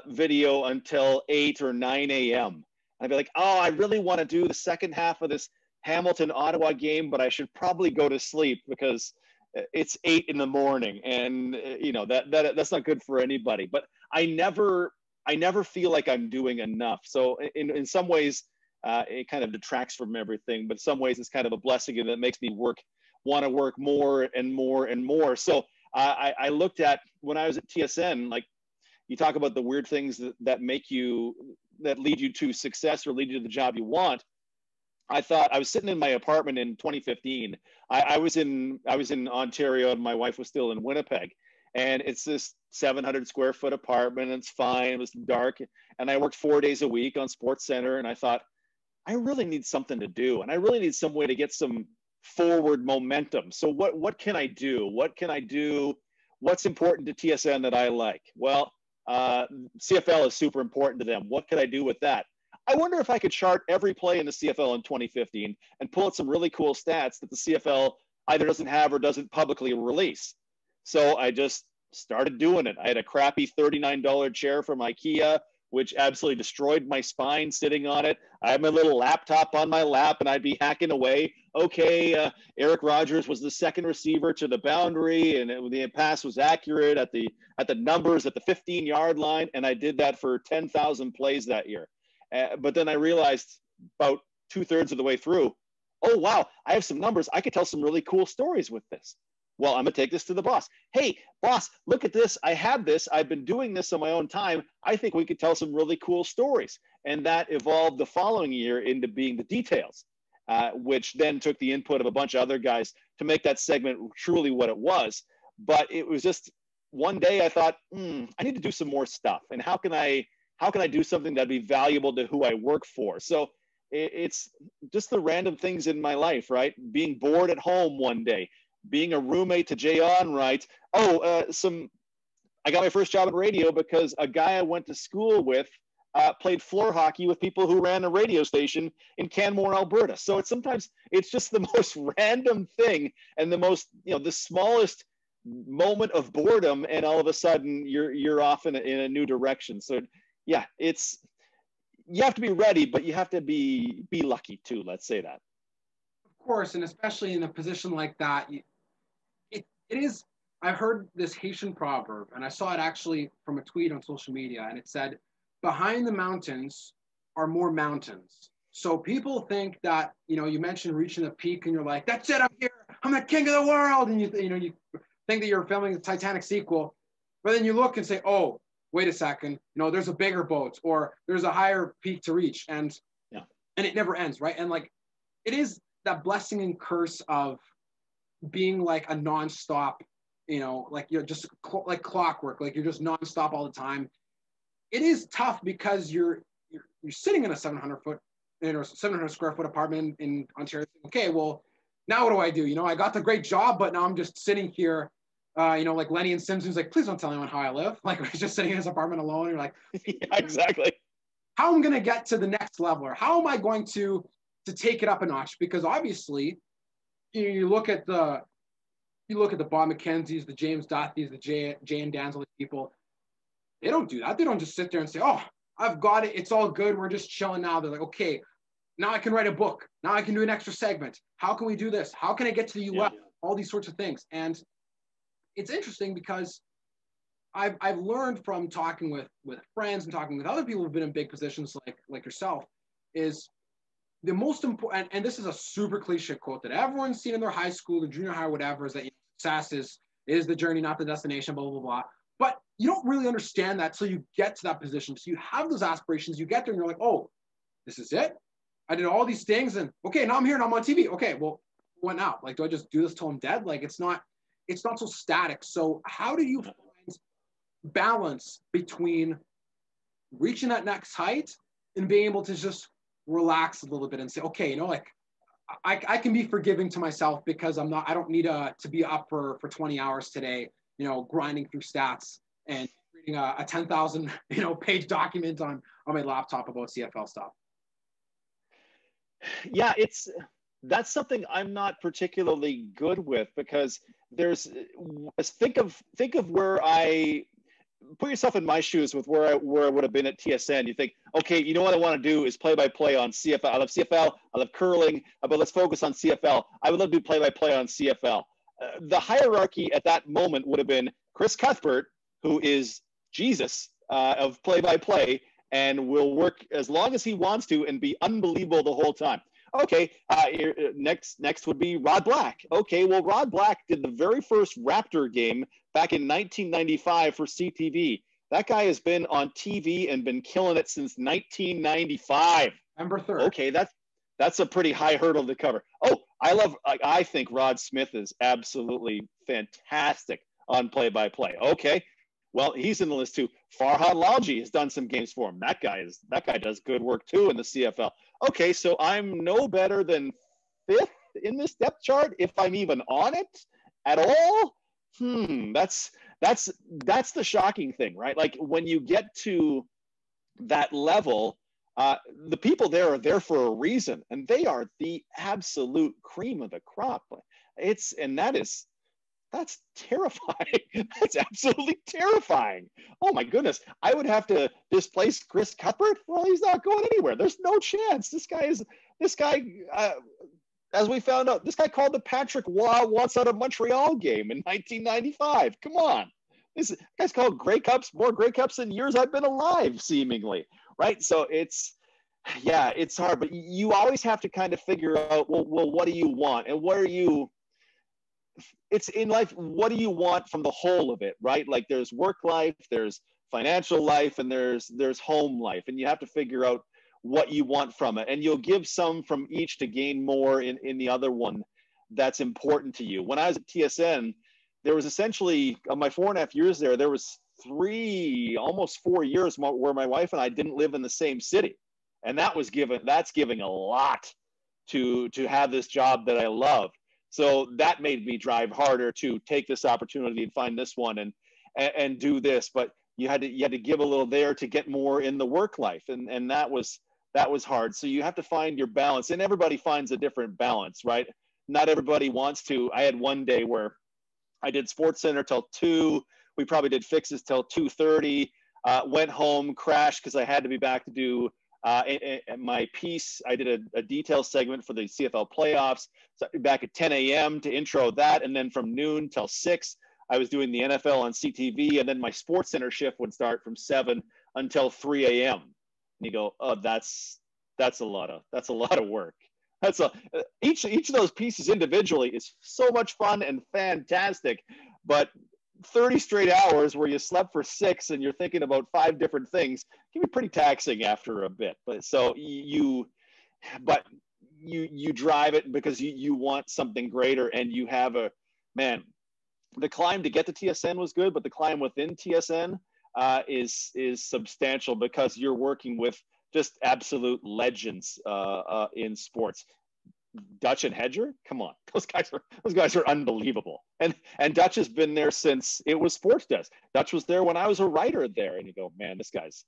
video until 8 or 9 a.m. I'd be like, oh, I really want to do the second half of this Hamilton-Ottawa game, but I should probably go to sleep because it's 8 in the morning, and that's not good for anybody. But I never feel like I'm doing enough. So in some ways, it kind of detracts from everything, but in some ways it's kind of a blessing, and that makes me want to work more and more and more. So I looked at when I was at TSN, like you talk about the weird things that lead you to success or lead you to the job you want. I thought I was sitting in my apartment in 2015. I was in Ontario and my wife was still in Winnipeg, and it's this 700 square foot apartment. And it's fine. It was dark, and I worked 4 days a week on Sports Center. And I thought, I really need something to do, and I really need some way to get some forward momentum. So what can I do? What can I do? What's important to TSN that I like? Well, CFL is super important to them. What could I do with that? I wonder if I could chart every play in the CFL in 2015 and pull out some really cool stats that the CFL either doesn't have or doesn't publicly release. So I just started doing it. I had a crappy $39 chair from IKEA, which absolutely destroyed my spine sitting on it. I had my little laptop on my lap, and I'd be hacking away. Okay, Eric Rogers was the second receiver to the boundary, and the pass was accurate at the numbers at the 15-yard line, and I did that for 10,000 plays that year. But then I realized about 2/3 of the way through, oh, wow, I have some numbers. I could tell some really cool stories with this. Well, I'm going to take this to the boss. Hey, boss, look at this. I have this. I've been doing this on my own time. I think we could tell some really cool stories. And that evolved the following year into being the details, which then took the input of a bunch of other guys to make that segment truly what it was. But it was just one day I thought, I need to do some more stuff. And how can I do something that'd be valuable to who I work for? So it's just the random things in my life, right? Being bored at home one day, being a roommate to Jay Onrait. I got my first job in radio because a guy I went to school with played floor hockey with people who ran a radio station in Canmore, Alberta. So sometimes it's just the most random thing and the most, the smallest moment of boredom, and all of a sudden you're off in a new direction. So yeah, you have to be ready, but you have to be lucky too. Let's say that. Of course, and especially in a position like that, it is. I heard this Haitian proverb, and I saw it actually from a tweet on social media, and it said, "Behind the mountains are more mountains." So people think that, you mentioned reaching the peak, and you're like, "That's it, I'm here, I'm the king of the world," and you think that you're filming the Titanic sequel, but then you look and say, "Oh, wait a second, there's a bigger boat, or there's a higher peak to reach," and it never ends, right? And like, it is that blessing and curse of being like a nonstop, like you're just like clockwork, like you're just nonstop all the time. It is tough because you're sitting in a 700 square foot apartment in Ontario. Okay, well, now what do? I got the great job, but now I'm just sitting here, like Lenny and Simpson's like, please don't tell anyone how I live. Like, we're just sitting in his apartment alone. You're like, yeah, exactly. How am I going to get to the next level, or how am I going to take it up a notch? Because obviously, you look at the Bob McKenzie's, the James Dothy's, the Jay and Dan's, all these people. They don't do that. They don't just sit there and say, "Oh, I've got it. It's all good. We're just chilling now." They're like, "Okay, now I can write a book. Now I can do an extra segment. How can we do this? How can I get to the US?" Yeah. All these sorts of things. And it's interesting because I've learned from talking with friends and talking with other people who've been in big positions like yourself, is the most important, and this is a super cliche quote that everyone's seen in their high school, their junior high, whatever, is that success is the journey, not the destination, blah, blah, blah. But you don't really understand that till you get to that position. So you have those aspirations, you get there and you're like, oh, this is it? I did all these things and okay, now I'm here and I'm on TV. Okay, well, what now? Like, do I just do this till I'm dead? Like, it's not so static. So how do you find balance between reaching that next height and being able to just relax a little bit and say, okay, like I can be forgiving to myself because I don't need to be up for 20 hours today, grinding through stats and reading a 10,000, page document on my laptop about CFL stuff. Yeah, that's something I'm not particularly good with, because think of where put yourself in my shoes with where I would have been at TSN. You think, okay, you know what I want to do is play-by-play on CFL. I love CFL, I love curling, but let's focus on CFL. I would love to do play-by-play on CFL. The hierarchy at that moment would have been Chris Cuthbert, who is Jesus of play-by-play, and will work as long as he wants to and be unbelievable the whole time. Okay, next would be Rod Black. Okay, well, Rod Black did the very first Raptor game back in 1995 for CTV. That guy has been on TV and been killing it since 1995. November 3rd. Okay, that's a pretty high hurdle to cover. Oh, I think Rod Smith is absolutely fantastic on play-by-play. Okay, well, he's in the list too. Farhad Lalji has done some games for him. That guy does good work too in the CFL. Okay, so I'm no better than 5th in this depth chart if I'm even on it at all. That's the shocking thing, right? Like, when you get to that level, the people there are there for a reason, and they are the absolute cream of the crop. That's terrifying. That's absolutely terrifying. Oh my goodness. I would have to displace Chris Cuthbert. Well, he's not going anywhere. There's no chance. This guy, as we found out, this guy called the Patrick Waugh wants out of Montreal game in 1995. Come on. This guy's called Grey Cups, more Grey Cups than years I've been alive, seemingly. Right. So it's hard, but you always have to kind of figure out, well, what do you want? And what are you, it's in life, what do you want from the whole of it, right? Like there's work life, there's financial life, and there's home life. And you have to figure out what you want from it. And you'll give some from each to gain more in the other one that's important to you. When I was at TSN, there was essentially, my 4.5 years there was almost 4 years where my wife and I didn't live in the same city. And that's giving a lot to have this job that I love. So that made me drive harder to take this opportunity and find this one and do this. But you had to give a little there to get more in the work life. And that was hard. So you have to find your balance, and everybody finds a different balance, right? Not everybody wants to. I had one day where I did Sports Center till 2. We probably did fixes till 2:30, went home, crashed because I had to be back to do my piece. I did a detail segment for the CFL playoffs, so back at 10 a.m. to intro that. And then from noon till 6, I was doing the NFL on CTV. And then my Sports Center shift would start from 7 until 3 a.m. And you go, oh, that's a lot of work. Each of those pieces individually is so much fun and fantastic, but 30 straight hours where you slept for 6 and you're thinking about 5 different things can be pretty taxing after a bit. But so you drive it because you want something greater, and you have the climb to get to TSN was good, but the climb within TSN is substantial because you're working with just absolute legends in sports. Dutch and Hedger, come on, those guys are unbelievable. And Dutch has been there since it was Sports Desk. Dutch was there when I was a writer there, and you go, man, this guy's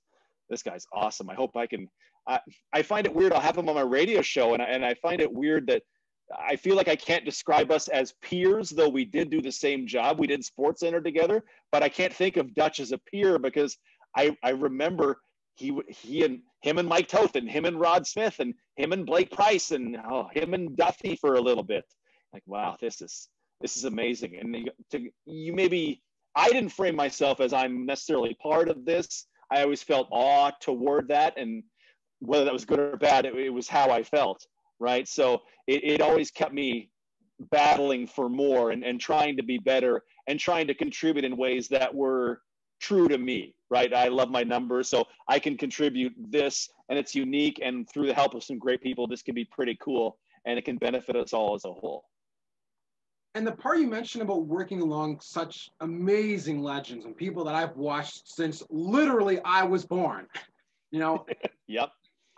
awesome. I hope I can. I find it weird. I'll have him on my radio show, and I find it weird that I feel like I can't describe us as peers, though we did do the same job. We did Sports Center together, but I can't think of Dutch as a peer because I remember him and Mike Toth and him and Rod Smith and him and Blake Price and him and Duffy for a little bit. Like, wow, this is amazing. And I didn't frame myself as I'm necessarily part of this. I always felt awe toward that, and whether that was good or bad, it was how I felt, right? So it always kept me battling for more and trying to be better and trying to contribute in ways that were true to me, right? I love my numbers, so I can contribute this, and it's unique, and through the help of some great people, this can be pretty cool, and it can benefit us all as a whole. And the part you mentioned about working along such amazing legends and people that I've watched since literally I was born, Yep.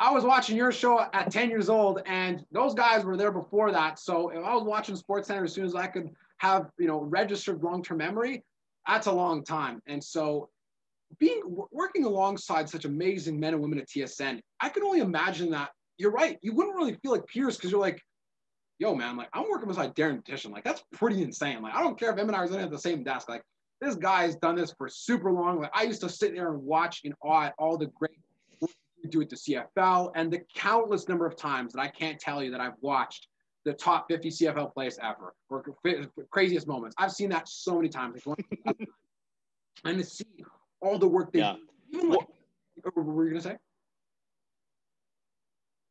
I was watching your show at 10 years old, and those guys were there before that. So if I was watching Sports Center as soon as I could have, registered long-term memory, that's a long time. And so working alongside such amazing men and women at TSN, I can only imagine that you're right. You wouldn't really feel like peers because you're like, yo, man, like I'm working beside Darren Petition. Like that's pretty insane. Like I don't care if him and I are sitting at the same desk. Like this guy's done this for super long. Like I used to sit there and watch in awe at all the great work you do at the CFL and the countless number of times that I can't tell you that I've watched the top 50 CFL plays ever, or craziest moments. I've seen that so many times. And to see all the work they do. What were you going to say?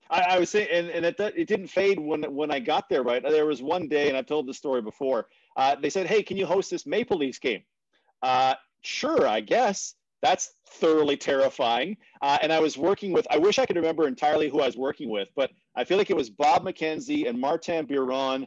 I was saying, and it didn't fade when I got there, right? There was one day, and I've told this story before, they said, hey, can you host this Maple Leafs game? Sure, I guess. That's thoroughly terrifying. And I was working with, I wish I could remember entirely who I was working with, but I feel like it was Bob McKenzie and Martin Biron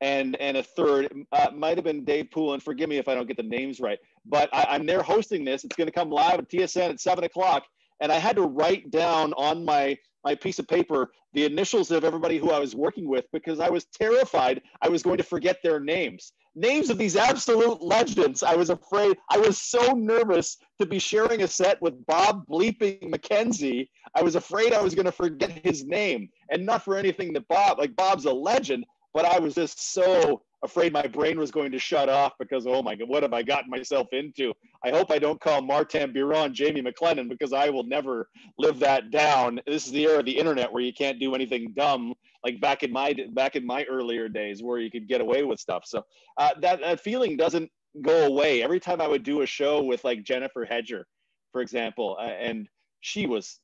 and a third. Might have been Dave Poulin. Forgive me if I don't get the names right. But I'm there hosting this. It's going to come live at TSN at 7 o'clock. And I had to write down on my piece of paper the initials of everybody who I was working with because I was terrified I was going to forget their names. Names of these absolute legends. I was afraid. I was so nervous to be sharing a set with Bob bleeping McKenzie. I was afraid I was going to forget his name. And not for anything that Bob's a legend, but I was just so afraid my brain was going to shut off because, oh my God, what have I gotten myself into? I hope I don't call Martin Biron Jamie McLennan, because I will never live that down. This is the era of the internet where you can't do anything dumb like back in my earlier days where you could get away with stuff. So that feeling doesn't go away. Every time I would do a show with like Jennifer Hedger, for example, and she was,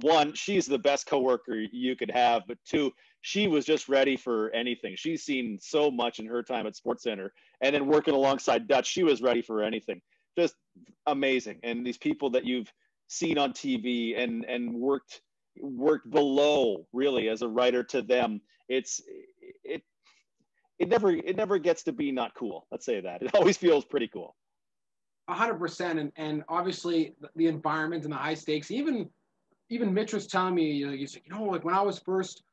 one, she's the best coworker you could have, but two, she was just ready for anything. She's seen so much in her time at SportsCenter, and then working alongside Dutch, she was ready for anything. Just amazing. And these people that you've seen on TV and worked below, really, as a writer to them, it never gets to be not cool. Let's say that. It always feels pretty cool. 100%. And obviously the environment and the high stakes, even Mitch was telling me, he's like, like when I was first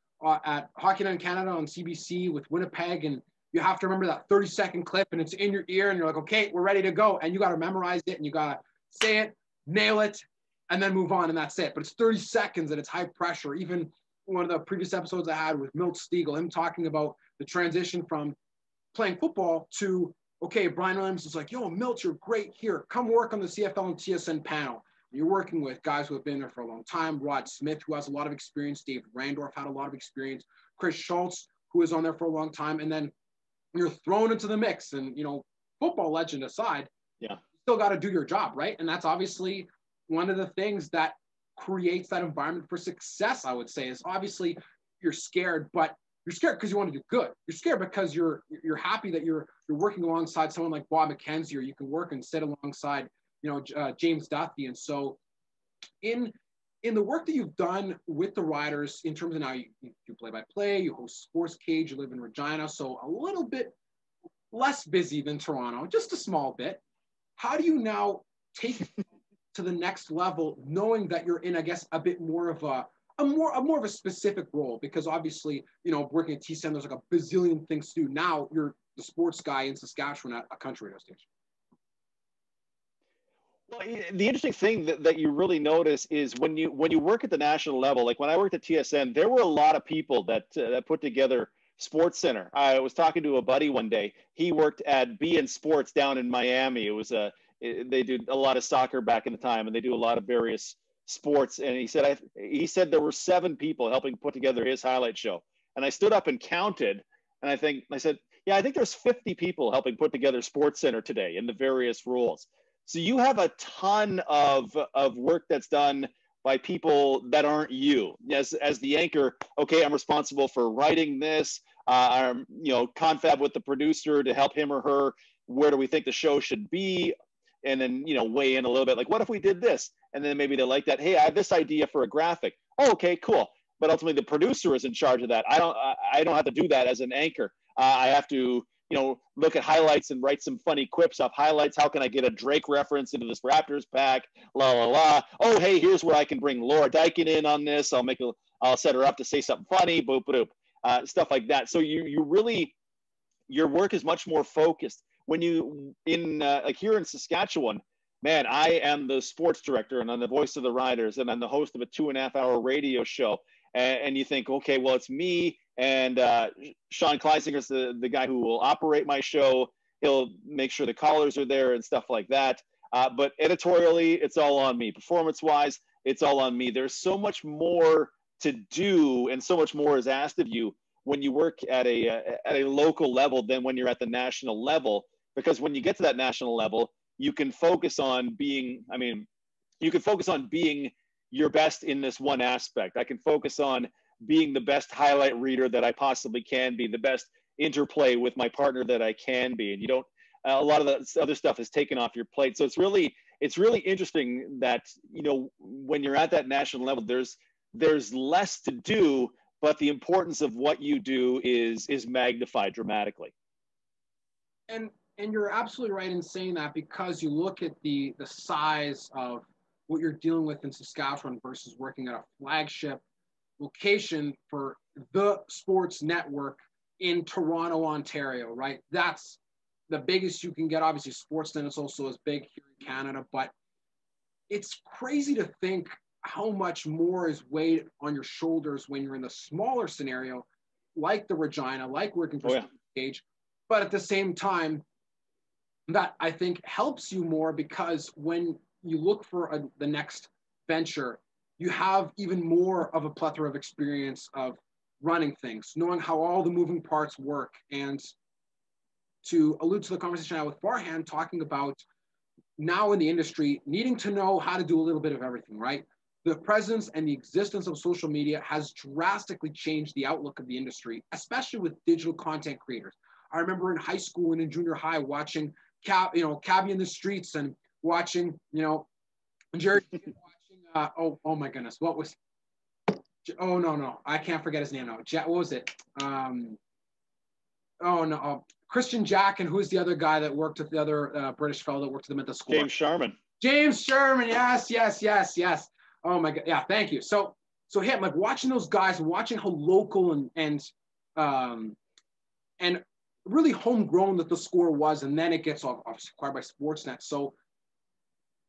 at Hockey Night in Canada on CBC with Winnipeg, and you have to remember that 30-second clip and it's in your ear and you're like, okay, we're ready to go. And you got to memorize it and you got to say it, nail it, and then move on, and that's it. But it's 30 seconds and it's high pressure. Even one of the previous episodes I had with Milt Stiegel, him talking about the transition from playing football to, okay, Brian Williams is like, yo, Milt, you're great here. Come work on the CFL and TSN panel. You're working with guys who have been there for a long time. Rod Smith, who has a lot of experience. David Randorf had a lot of experience. Chris Schultz, who is on there for a long time. And then you're thrown into the mix. And, football legend aside, yeah, you still got to do your job, right? And that's obviously one of the things that creates that environment for success, I would say, is obviously you're scared, but you're scared because you want to do good. You're scared because you're happy that you're working alongside someone like Bob McKenzie, or you can work and sit alongside James Duthie. And so in the work that you've done with the Riders, in terms of now you play-by-play, you host Sports Cage, you live in Regina, so a little bit less busy than Toronto, just a small bit. How do you now take it to the next level, knowing that you're in, I guess, a bit more of more of a specific role? Because obviously, working at TSN, there's like a bazillion things to do. Now you're the sports guy in Saskatchewan at a country radio station. Well, the interesting thing that you really notice is when you work at the national level, like when I worked at TSN, there were a lot of people that put together SportsCenter. I was talking to a buddy one day. He worked at BN Sports down in Miami. They did a lot of soccer back in the time, and they do a lot of various sports. And he said there were 7 people helping put together his highlight show. And I stood up and counted, and I said, yeah, I think there's 50 people helping put together SportsCenter today in the various roles. So you have a ton of work that's done by people that aren't you. As the anchor, okay, I'm responsible for writing this. I'm confab with the producer to help him or her. Where do we think the show should be? And then weigh in a little bit. Like, what if we did this? And then maybe they like that. Hey, I have this idea for a graphic. Oh, okay, cool. But ultimately, the producer is in charge of that. I don't have to do that as an anchor. I have to look at highlights and write some funny quips off highlights. How can I get a Drake reference into this Raptors pack? La, la, la. Oh, hey, here's where I can bring Laura Dykin in on this. I'll set her up to say something funny, boop, boop, stuff like that. So you really, your work is much more focused. When like here in Saskatchewan, man, I am the sports director and I'm the voice of the Riders and I'm the host of a 2.5-hour radio show. And you think, okay, well, it's me and Sean Kleisinger's the guy who will operate my show. He'll make sure the callers are there and stuff like that. But editorially, it's all on me. Performance-wise, it's all on me. There's so much more to do and so much more is asked of you when you work at a local level than when you're at the national level. Because when you get to that national level, you can focus on being your best in this one aspect. I can focus on being the best highlight reader that I possibly can be, the best interplay with my partner that I can be. And you don't, a lot of the other stuff is taken off your plate. So it's really interesting that, when you're at that national level, there's less to do, but the importance of what you do is magnified dramatically. And you're absolutely right in saying that, because you look at the size of what you're dealing with in Saskatchewan versus working at a flagship location for the sports network in Toronto, Ontario, right? That's the biggest you can get. Obviously, Sportsnet is also as big here in Canada, but it's crazy to think how much more is weighed on your shoulders when you're in the smaller scenario, like the Regina, like working for Stage, But at the same time, that I think helps you more, because when you look for the next venture, you have even more of a plethora of experience of running things, knowing how all the moving parts work. And to allude to the conversation I had with Farhan, talking about now in the industry, needing to know how to do a little bit of everything, right? The presence and the existence of social media has drastically changed the outlook of the industry, especially with digital content creators. I remember in high school and in junior high watching Cabby in the Streets, and watching, Jerry, oh my goodness, what was, oh no, I can't forget his name now. What was it? Christian Jack, and who's the other guy that worked with the other British fellow that worked with them at the school? James Sherman, yes. Oh my God, yeah, thank you. So him, like watching those guys, watching how local and really homegrown that the score was, and then it gets obviously acquired by Sportsnet. So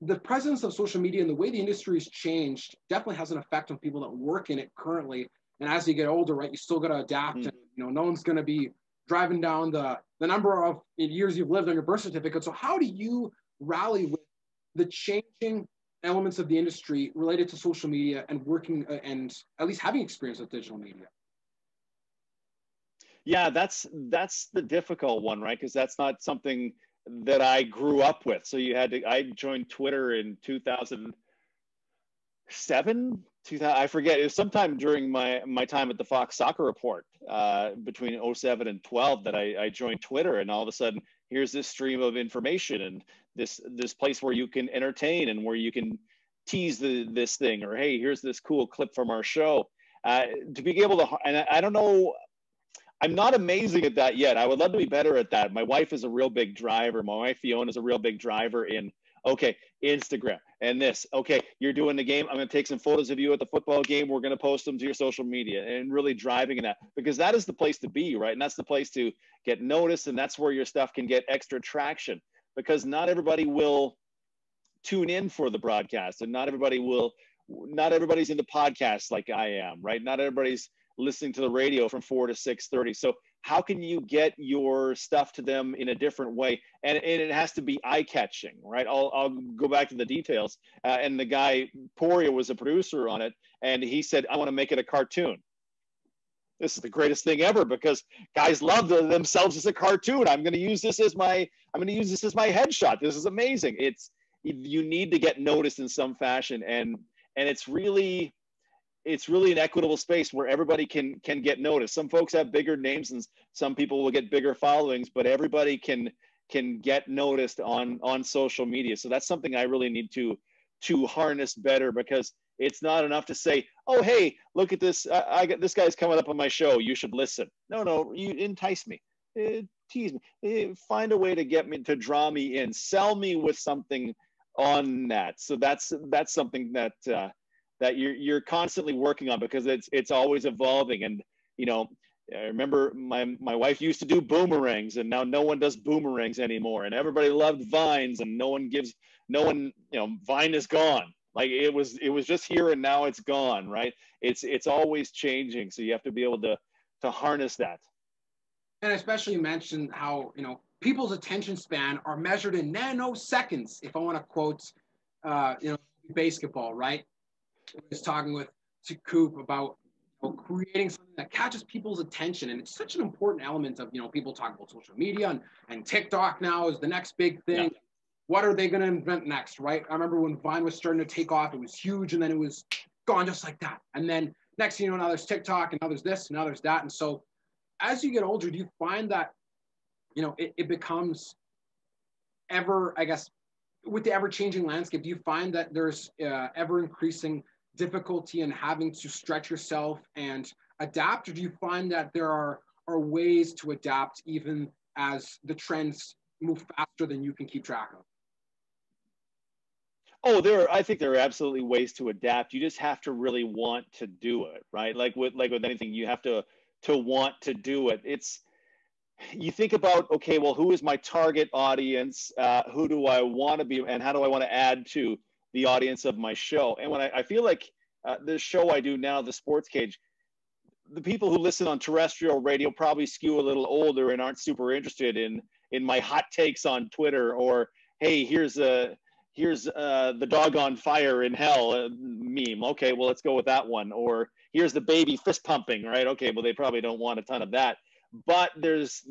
the presence of social media and the way the industry has changed definitely has an effect on people that work in it currently. And as you get older, right, you still got to adapt. And no one's going to be driving down the number of years you've lived on your birth certificate. So how do you rally with the changing elements of the industry related to social media and working and at least having experience with digital media? Yeah, that's the difficult one, right? Because that's not something that I grew up with. So I joined Twitter in 2007, I forget. It was sometime during my time at the Fox Soccer Report, between 07 and 12, that I joined Twitter, and all of a sudden here's this stream of information and this place where you can entertain and where you can tease this thing, or hey, here's this cool clip from our show. To be able to, and I don't know, I'm not amazing at that yet. I would love to be better at that. My wife is a real big driver. My wife Fiona is a real big driver in, okay, Instagram and this. Okay, you're doing the game. I'm going to take some photos of you at the football game. We're going to post them to your social media, and really driving in that, because that is the place to be, right? And that's the place to get noticed, and that's where your stuff can get extra traction, because not everybody will tune in for the broadcast, and not everybody's into podcasts like I am, right? Not everybody's listening to the radio from 4 to 6:30. So how can you get your stuff to them in a different way? And it has to be eye-catching, right? I'll go back to the details. And the guy, Poria, was a producer on it, and he said, I want to make it a cartoon. This is the greatest thing ever, because guys love themselves as a cartoon. I'm going to use this as my headshot. This is amazing. You need to get noticed in some fashion, and it's really an equitable space where everybody can get noticed. Some folks have bigger names, and some people will get bigger followings, but everybody can get noticed on social media. So that's something I really need to harness better, because it's not enough to say, oh, hey, look at this. I got this guy's coming up on my show. You should listen. No, you entice me, tease me, find a way to get me, to draw me in, sell me with something on that. So that's something that you're constantly working on, because it's always evolving. And I remember my wife used to do boomerangs, and now no one does boomerangs anymore. And everybody loved vines, and Vine is gone. Like it was just here, and now it's gone, right? It's always changing. So you have to be able to harness that. And especially you mentioned how, people's attention span are measured in nanoseconds. If I want to quote, basketball, right? I was talking to Coop about creating something that catches people's attention. And it's such an important element of, people talk about social media and TikTok now is the next big thing. Yeah. What are they going to invent next, right? I remember when Vine was starting to take off, it was huge, and then it was gone just like that. And then next thing you know, now there's TikTok, and now there's this, and now there's that. And so as you get older, do you find that, it becomes ever, I guess, with the ever-changing landscape, do you find that there's ever-increasing difficulty in having to stretch yourself and adapt, or do you find that there are ways to adapt even as the trends move faster than you can keep track of? Oh, I think there are absolutely ways to adapt. You just have to really want to do it, right? Like with anything, you have to want to do it. You think about, okay, well, who is my target audience? Who do I want to be, and how do I want to add to the audience of my show? And when I feel like the show I do now, the Sports Cage, the people who listen on terrestrial radio probably skew a little older and aren't super interested in my hot takes on Twitter, or hey, here's the dog on fire in hell meme. Okay, well, let's go with that one. Or here's the baby fist pumping, right? Okay, well, they probably don't want a ton of that. But there's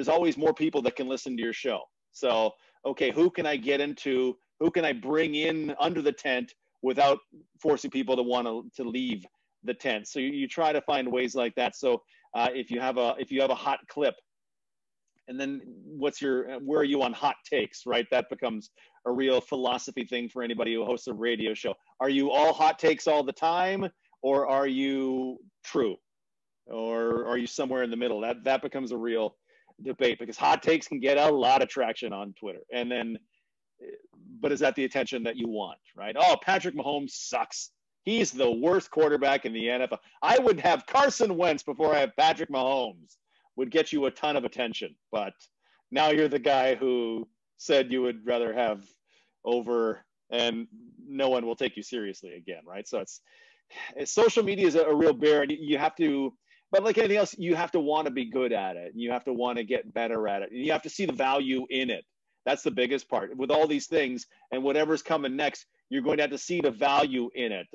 always more people that can listen to your show. So, okay, who can I get into? Who can I bring in under the tent without forcing people to want to leave the tent? So you try to find ways like that. So if you have a hot clip, and then where are you on hot takes, right? That becomes a real philosophy thing for anybody who hosts a radio show. Are you all hot takes all the time, or are you true? Or are you somewhere in the middle? That becomes a real debate, because hot takes can get a lot of traction on Twitter. And then, but is that the attention that you want, right? Oh, Patrick Mahomes sucks. He's the worst quarterback in the NFL. I would have Carson Wentz before I have Patrick Mahomes. Would get you a ton of attention. But now you're the guy who said you would rather have over, and no one will take you seriously again, right? So it's social media is a real bear, and you have to, but like anything else, you have to want to be good at it. You have to want to get better at it. And you have to see the value in it. That's the biggest part. With all these things and whatever's coming next, you're going to have to see the value in it.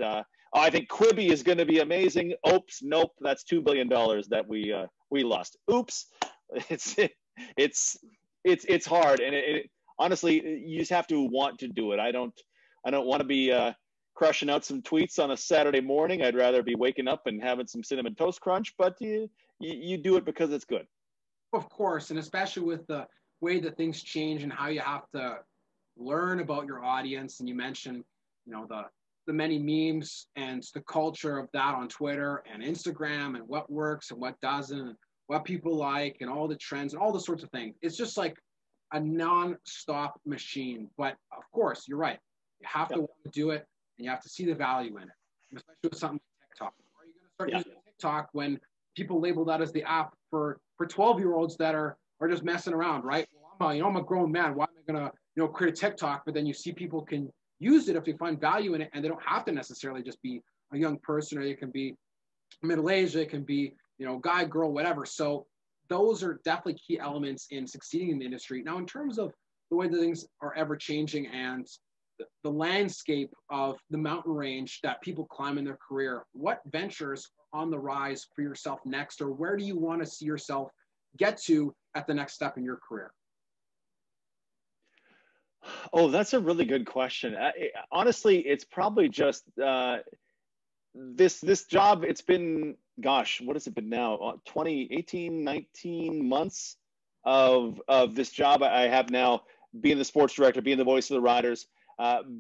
I think Quibi is going to be amazing. Oops, nope, that's $2 billion that we lost. Oops, it's hard, and it honestly, you just have to want to do it. I don't want to be crushing out some tweets on a Saturday morning. I'd rather be waking up and having some cinnamon toast crunch. But you do it because it's good. Of course, and especially with the way that things change and how you have to learn about your audience. And you mentioned, the many memes and the culture of that on Twitter and Instagram, and what works and what doesn't, and what people like, and all the trends and all the sorts of things. It's just like a non-stop machine. But of course, you're right. You have to want to do it, and you have to see the value in it, especially with something like TikTok. Are you going to start using TikTok when people label that as the app for 12-year-olds that are just messing around, right? Well, I'm a grown man. Why am I going to create a TikTok? But then you see people can use it if they find value in it, and they don't have to necessarily just be a young person, or it can be middle-aged, it can be, guy, girl, whatever. So those are definitely key elements in succeeding in the industry. Now, in terms of the way that things are ever changing and the landscape of the mountain range that people climb in their career, what ventures are on the rise for yourself next, or where do you want to see yourself get to at the next step in your career? Oh, that's a really good question. Honestly, it's probably just this job. It's been, gosh, what has it been now? 18, 19 months of this job I have now, being the sports director, being the voice of the Riders,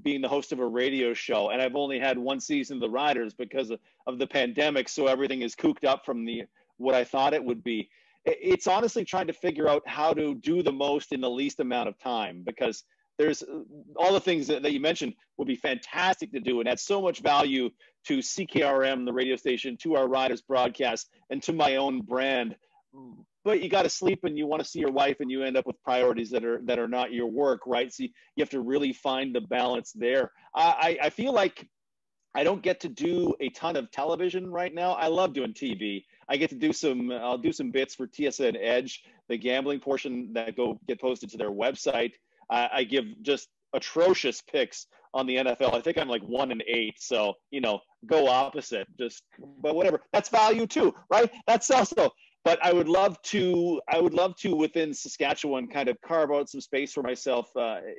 being the host of a radio show. And I've only had one season of the Riders because of the pandemic. So everything is cooped up from what I thought it would be. It's honestly trying to figure out how to do the most in the least amount of time, because there's all the things that you mentioned would be fantastic to do and add so much value to CKRM, the radio station, to our Riders broadcast, and to my own brand. But you got to sleep, and you want to see your wife, and you end up with priorities that are not your work, right? So you have to really find the balance there. I feel like I don't get to do a ton of television right now. I love doing TV. I get to do I'll do some bits for TSN Edge, the gambling portion that get posted to their website. I give just atrocious picks on the NFL. I think I'm like 1-8. So, go opposite, but whatever. That's value too, right? That's also, but I would love to within Saskatchewan kind of carve out some space for myself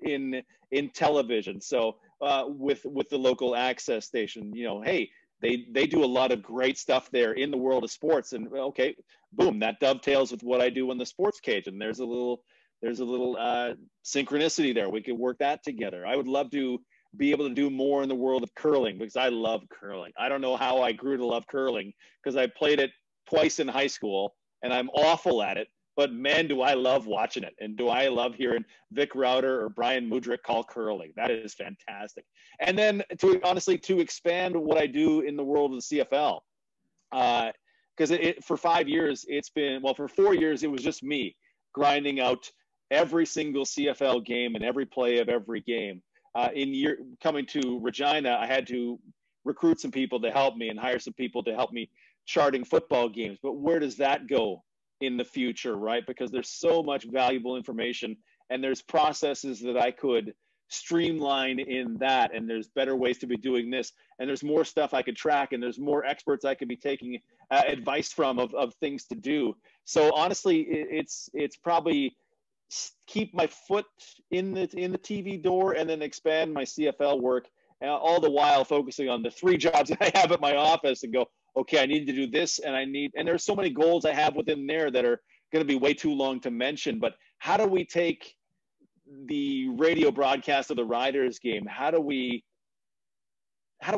in television. So with the local access station, hey, they do a lot of great stuff there in the world of sports, and okay, boom, that dovetails with what I do in the sports cage, and there's a little synchronicity there. We could work that together. I would love to be able to do more in the world of curling, because I love curling. I don't know how I grew to love curling, because I played it twice in high school and I'm awful at it, but man, do I love watching it. And do I love hearing Vic Rauter or Brian Mudrick call curling. That is fantastic. And then to expand what I do in the world of the CFL, because for 5 years, for 4 years, it was just me grinding out every single CFL game and every play of every game. Coming to Regina, I had to recruit some people to help me and hire some people to help me charting football games, but where does that go in the future, right? Because there's so much valuable information, and there's processes that I could streamline in that, and there's better ways to be doing this, and there's more stuff I could track, and there's more experts I could be taking advice from of things to do. So honestly, it's probably keep my foot in the TV door and then expand my CFL work, all the while focusing on the 3 jobs that I have at my office, and go, okay, I need to do this, and there's so many goals I have within there that are going to be way too long to mention. But how do we take the radio broadcast of the Riders game? How do we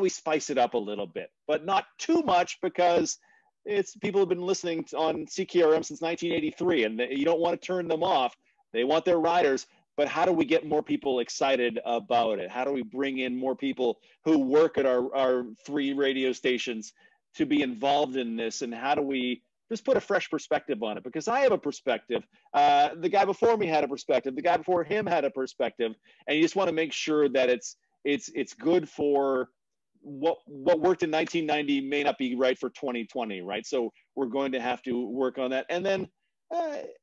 spice it up a little bit, but not too much, because people have been listening on CKRM since 1983, and you don't want to turn them off. They want their Riders. But how do we get more people excited about it? How do we bring in more people who work at our 3 radio stations to be involved in this? And how do we just put a fresh perspective on it? Because I have a perspective. The guy before me had a perspective. The guy before him had a perspective. And you just want to make sure that it's good for what worked in 1990 may not be right for 2020, right? So we're going to have to work on that. And then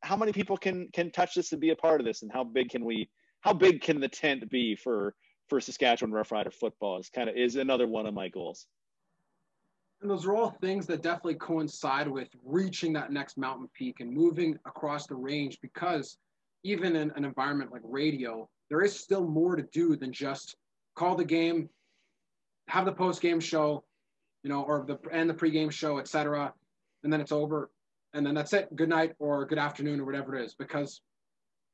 how many people can touch this and be a part of this, and how big can the tent be for Saskatchewan Roughrider football is another one of my goals. And those are all things that definitely coincide with reaching that next mountain peak and moving across the range, because even in an environment like radio, there is still more to do than just call the game, have the post-game show, or the pregame show, etc., and then it's over. And then that's it. Good night or good afternoon or whatever it is. Because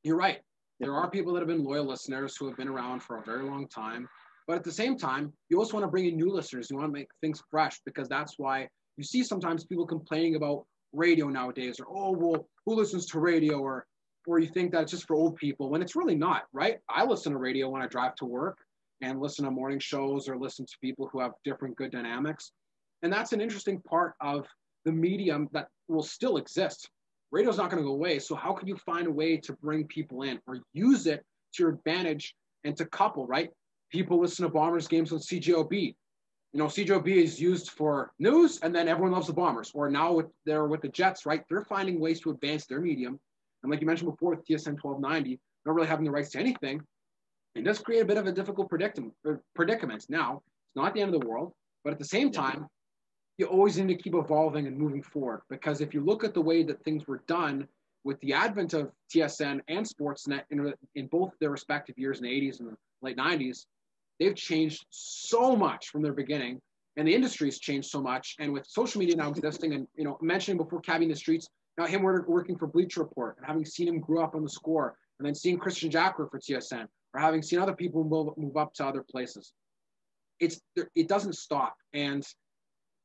you're right. There are people that have been loyal listeners who have been around for a very long time. But at the same time, you also want to bring in new listeners. You want to make things fresh, because that's why you see sometimes people complaining about radio nowadays, or, oh, well, who listens to radio? Or you think that it's just for old people, when it's really not, right? I listen to radio when I drive to work, and listen to morning shows, or listen to people who have different good dynamics. And that's an interesting part of the medium that will still exist. Radio's not going to go away. So how can you find a way to bring people in, or use it to your advantage, and to couple, right? People listen to Bombers games on CJOB. CJOB is used for news, and then everyone loves the Bombers. Or now they're with the Jets, right? They're finding ways to advance their medium. And like you mentioned before, with TSN 1290, not really having the rights to anything, it does create a bit of a difficult predicament. Now, it's not the end of the world, but at the same time, you always need to keep evolving and moving forward, because if you look at the way that things were done with the advent of TSN and Sportsnet in both their respective years in the 80s and the late 90s, they've changed so much from their beginning, and the industry's changed so much. And with social media now existing, and mentioning before Cabby in the Streets, now him working for Bleacher Report, and having seen him grow up on the Score, and then seeing Christian Jacker for TSN, or having seen other people move up to other places, it doesn't stop. And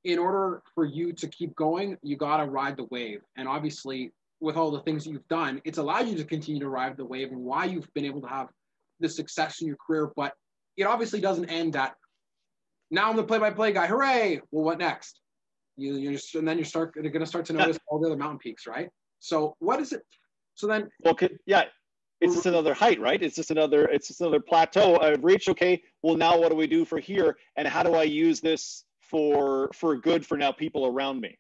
in order for you to keep going, you got to ride the wave. And obviously, with all the things that you've done, it's allowed you to continue to ride the wave, and why you've been able to have the success in your career. But it obviously doesn't end at, now I'm the play-by-play guy, hooray! Well, what next? And then you're going to start to notice all the other mountain peaks, right? So what is it? So then, it's just another height, right? It's just another plateau I've reached. Okay, well, now what do we do for here, and how do I use this for good for now people around me?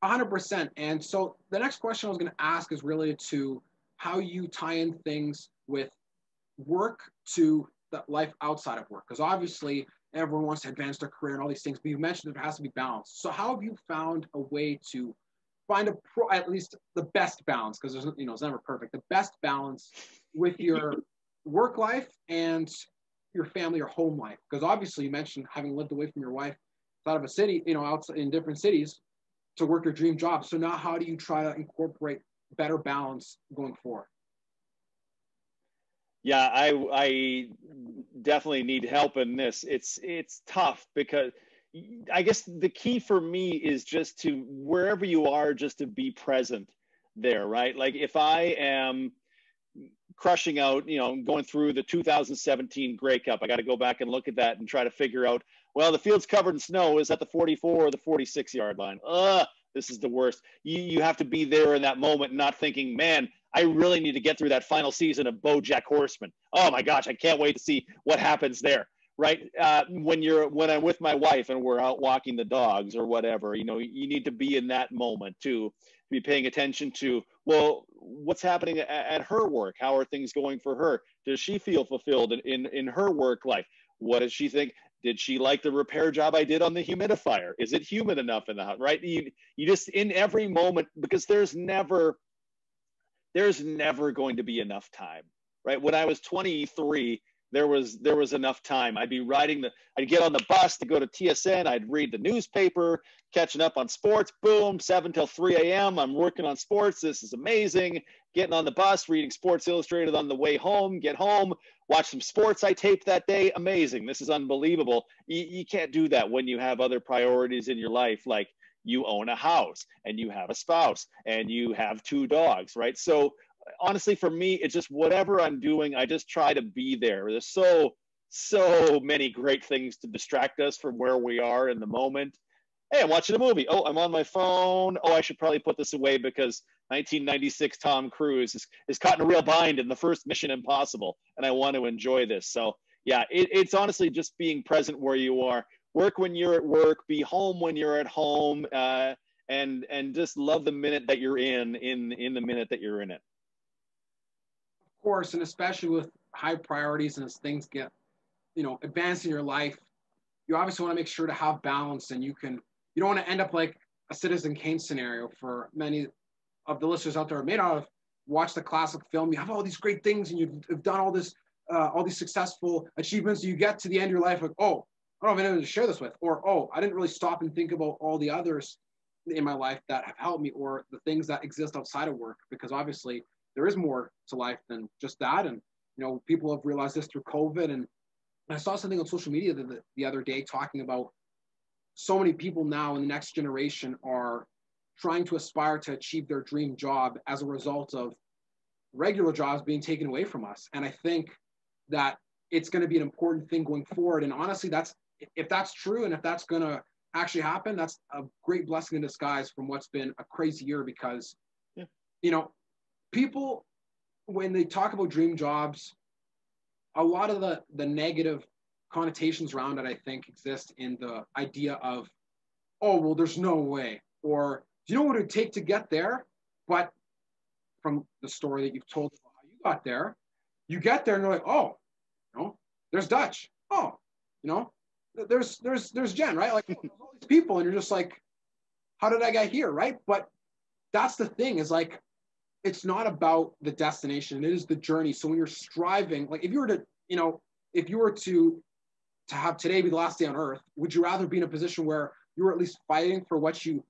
100%. And so the next question I was going to ask is related to how you tie in things with work to the life outside of work, because obviously everyone wants to advance their career and all these things, but you mentioned there has to be balance. So how have you found a way to find at least the best balance, because there's it's never perfect, the best balance with your work life and your family or home life? Because obviously you mentioned having lived away from your wife out of a city, outside in different cities, to work your dream job. So now how do you try to incorporate better balance going forward? Yeah, I definitely need help in this. It's tough, because I guess the key for me is just to, wherever you are, just to be present there, right? Like if I am crushing out, going through the 2017 Grey Cup, I got to go back and look at that and try to figure out, well, the field's covered in snow. Is that the 44 or the 46 yard line? This is the worst. You have to be there in that moment, not thinking, man, I really need to get through that final season of BoJack Horseman. Oh my gosh, I can't wait to see what happens there, right? When I'm with my wife and we're out walking the dogs or whatever, you know, you need to be in that moment to be paying attention to, well, what's happening at her work? How are things going for her? Does she feel fulfilled in her work life? What does she think? Did she like the repair job I did on the humidifier? Is it humid enough in the house, right? You just, in every moment, because there's never going to be enough time, right? When I was 23, there was enough time. I'd get on the bus to go to TSN. I'd read the newspaper, catching up on sports. Boom, 7 till 3 a.m. I'm working on sports. This is amazing. Getting on the bus, reading Sports Illustrated on the way home. Get home, watch some sports I taped that day. Amazing. This is unbelievable. You can't do that when you have other priorities in your life, like you own a house and you have a spouse and you have 2 dogs, right? So honestly, for me, it's just whatever I'm doing, I just try to be there. There's so many great things to distract us from where we are in the moment. Hey, I'm watching a movie. Oh, I'm on my phone. Oh, I should probably put this away because 1996 Tom Cruise is caught in a real bind in the first Mission Impossible, and I want to enjoy this. So yeah, it's honestly just being present where you are. Work when you're at work. Be home when you're at home, and just love the minute that you're in the minute that you're in it. Of course, and especially with high priorities and as things get, advanced in your life, you obviously want to make sure to have balance, and you don't want to end up like a Citizen Kane scenario. For many of the listeners out there may not have watched the classic film. You have all these great things and you've done all these successful achievements. You get to the end of your life like, oh, I don't have anyone to share this with, or, oh, I didn't really stop and think about all the others in my life that have helped me, or the things that exist outside of work, because obviously there is more to life than just that. And, people have realized this through COVID. And I saw something on social media the other day talking about so many people now in the next generation are trying to aspire to achieve their dream job as a result of regular jobs being taken away from us. And I think that it's going to be an important thing going forward. And honestly, if that's true, and if that's going to actually happen, that's a great blessing in disguise from what's been a crazy year, because, people, when they talk about dream jobs, a lot of the negative connotations around it, I think, exist in the idea of, oh, well, there's no way, or do you know what it would take to get there? But from the story that you've told about how you got there, you get there and you're like, oh, there's Dutch. Oh, there's Jen, right? Like, oh, there's all these people, and you're just like, how did I get here, right? But that's the thing, is like, it's not about the destination, it is the journey. So when you're striving, like if you were to have today be the last day on earth, would you rather be in a position where you were at least fighting for what you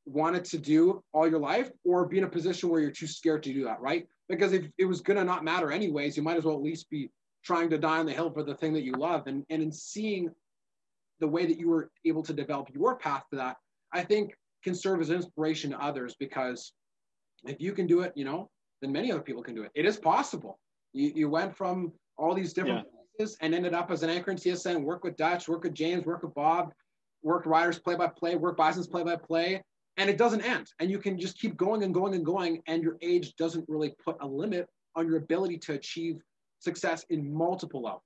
wanted to do all your life, or be in a position where you're too scared to do that, right? Because if it was going to not matter anyways, you might as well at least be trying to die on the hill for the thing that you love. And in seeing the way that you were able to develop your path to that, I think can serve as inspiration to others, because if you can do it, then many other people can do it. It is possible. You went from all these different places and ended up as an anchor in TSN, work with Dutch, work with James, work with Bob, work Riders play-by-play, work Bison's play-by-play, and it doesn't end. And you can just keep going and going and going, and your age doesn't really put a limit on your ability to achieve success in multiple levels.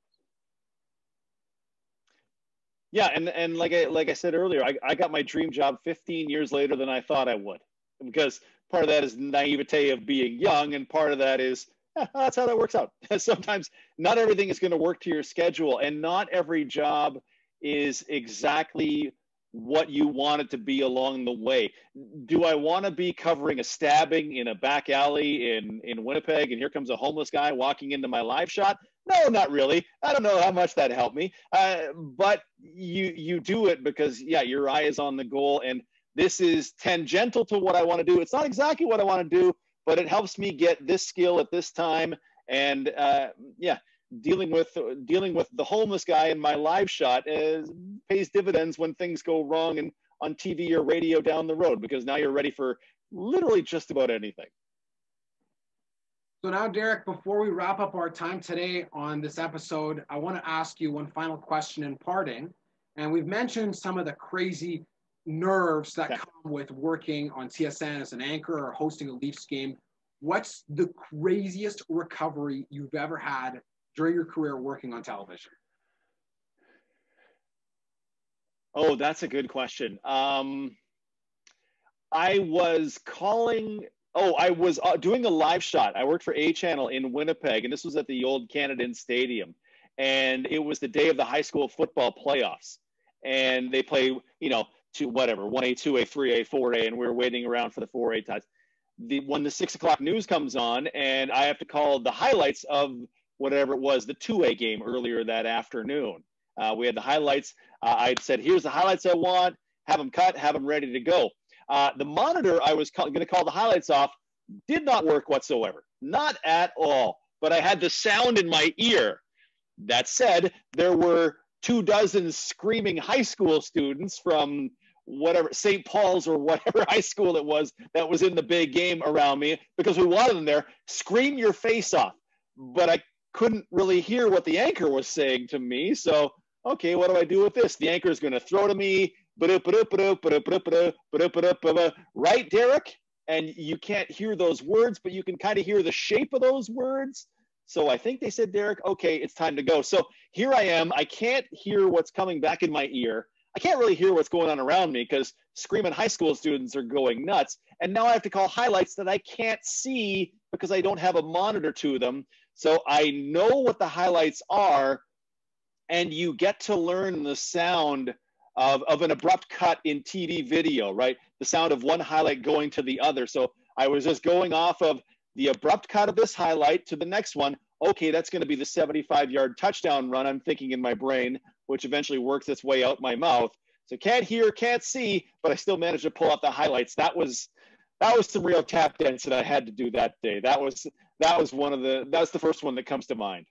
Yeah, and like I said earlier, I got my dream job 15 years later than I thought I would, because part of that is naivete of being young, and part of that is that's how that works out. Sometimes not everything is going to work to your schedule, and not every job is exactly what you want it to be along the way. Do I want to be covering a stabbing in a back alley in Winnipeg, and here comes a homeless guy walking into my live shot? No, not really. I don't know how much that helped me, but you do it because, your eye is on the goal, and this is tangential to what I want to do. It's not exactly what I want to do, but it helps me get this skill at this time. And dealing with the homeless guy in my live shot pays dividends when things go wrong and on TV or radio down the road, because now you're ready for literally just about anything. So now, Derek, before we wrap up our time today on this episode, I want to ask you one final question in parting. And we've mentioned some of the crazy nerves that come with working on TSN as an anchor or hosting a Leafs game. What's the craziest recovery you've ever had during your career working on television? Oh, that's a good question. I was calling. Oh, I was doing a live shot. I worked for A Channel in Winnipeg, and this was at the old Canadian Stadium, and it was the day of the high school football playoffs, and they play, to whatever 1A, 2A, 3A, 4A, and we were waiting around for the 4A ties. When the 6 o'clock news comes on, and I have to call the highlights of whatever it was, the 2A game earlier that afternoon. We had the highlights. I said, "Here's the highlights I want. Have them cut. Have them ready to go." The monitor I was going to call the highlights off did not work whatsoever. Not at all. But I had the sound in my ear. That said, there were 24 screaming high school students from whatever, St. Paul's or whatever high school it was that was in the big game around me, because we wanted them there. Scream your face off. But I couldn't really hear what the anchor was saying to me. So, okay, what do I do with this? The anchor is going to throw to me, right, Derek? And you can't hear those words, but you can kind of hear the shape of those words. So I think they said, "Derek, okay, it's time to go." So here I am. I can't hear what's coming back in my ear. I can't really hear what's going on around me because screaming high school students are going nuts. And now I have to call highlights that I can't see because I don't have a monitor to them. So I know what the highlights are, and you get to learn the sound of an abrupt cut in TV video, right? The sound of one highlight going to the other. So I was just going off of the abrupt cut of this highlight to the next one. Okay, that's going to be the 75-yard touchdown run, I'm thinking in my brain, which eventually works its way out my mouth. So can't hear, can't see, but I still managed to pull out the highlights. That was some real tap dance that I had to do that day. That was the first one that comes to mind.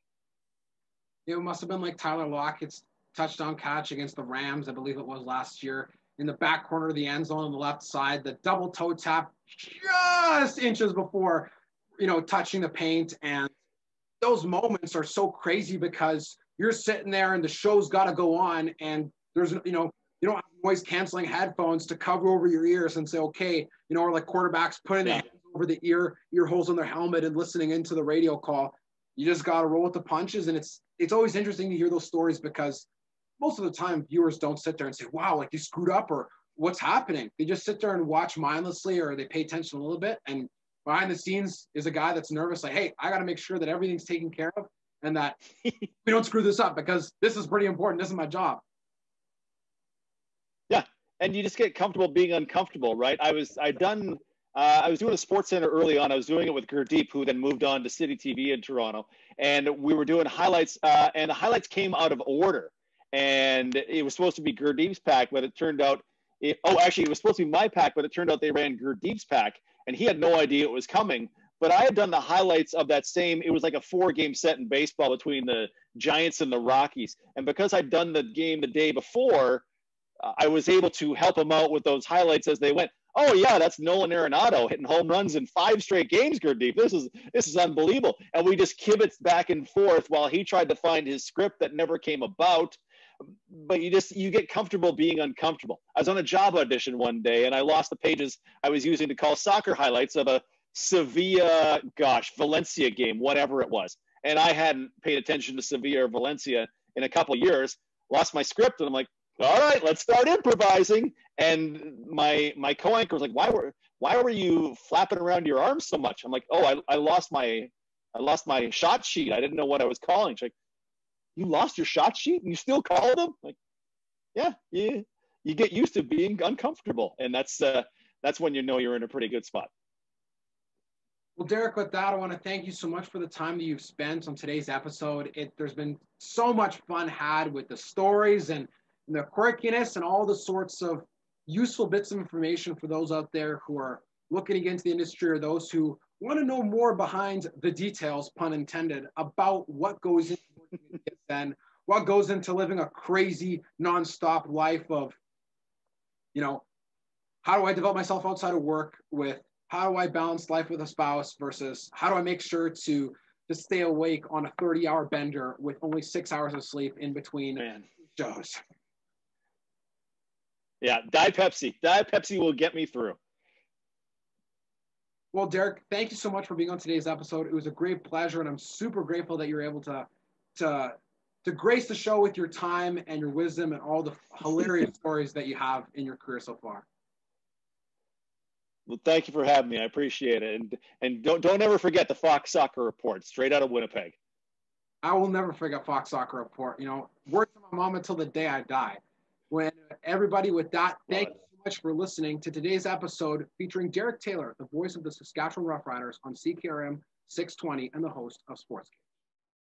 It must have been like Tyler Lockett's touchdown catch against the Rams, I believe it was last year, in the back corner of the end zone on the left side, the double toe tap just inches before, touching the paint. And those moments are so crazy because you're sitting there and the show's got to go on, and there's, you don't have noise canceling headphones to cover over your ears and say, okay, or like quarterbacks putting their hands over the ear holes on their helmet and listening into the radio call. You just got to roll with the punches. And it's always interesting to hear those stories because most of the time viewers don't sit there and say, wow, like you screwed up or what's happening. They just sit there and watch mindlessly, or they pay attention a little bit. And behind the scenes is a guy that's nervous, like, hey, I got to make sure that everything's taken care of and that we don't screw this up because this is pretty important. This is my job. Yeah. And you just get comfortable being uncomfortable, right? I was doing a Sports Center early on. I was doing it with Gurdeep, who then moved on to City TV in Toronto. And we were doing highlights, and the highlights came out of order. And it was supposed to be Gurdeep's pack, but it turned out, it was supposed to be my pack, but it turned out they ran Gurdeep's pack, and he had no idea it was coming. But I had done the highlights of that it was like a 4-game set in baseball between the Giants and the Rockies. And because I'd done the game the day before, I was able to help him out with those highlights as they went. Oh yeah, that's Nolan Arenado hitting home runs in 5 straight games, Gurdeep. This is unbelievable. And we just kibitzed back and forth while he tried to find his script that never came about. But you get comfortable being uncomfortable. I was on a job audition one day and I lost the pages I was using to call soccer highlights of a Valencia game, whatever it was. And I hadn't paid attention to Sevilla or Valencia in a couple of years, lost my script, and I'm like, all right, let's start improvising. And my co-anchor was like, why were you flapping around your arms so much? I'm like, oh, I lost my shot sheet. I didn't know what I was calling. She's like, you lost your shot sheet and you still called them? Like, yeah, you get used to being uncomfortable. And that's when you know you're in a pretty good spot. Well, Derek, with that, I want to thank you so much for the time that you've spent on today's episode. There's been so much fun had with the stories and the quirkiness and all the sorts of useful bits of information for those out there who are looking to get into the industry, or those who want to know more behind the details, pun intended, about what goes into working at TSN, what goes into living a crazy nonstop life of, how do I develop myself outside of work with how do I balance life with a spouse versus how do I make sure to stay awake on a 30-hour bender with only 6 hours of sleep in between shows. Yeah, Diet Pepsi. Diet Pepsi will get me through. Well, Derek, thank you so much for being on today's episode. It was a great pleasure, and I'm super grateful that you're able to to grace the show with your time and your wisdom and all the hilarious stories that you have in your career so far. Well, thank you for having me. I appreciate it. And don't ever forget the Fox Soccer Report, straight out of Winnipeg. I will never forget Fox Soccer Report. You know, words to my mom until the day I die. When everybody, with that, thank you so much for listening to today's episode featuring Derek Taylor, the voice of the Saskatchewan Roughriders on CKRM 620 and the host of Sportsgate.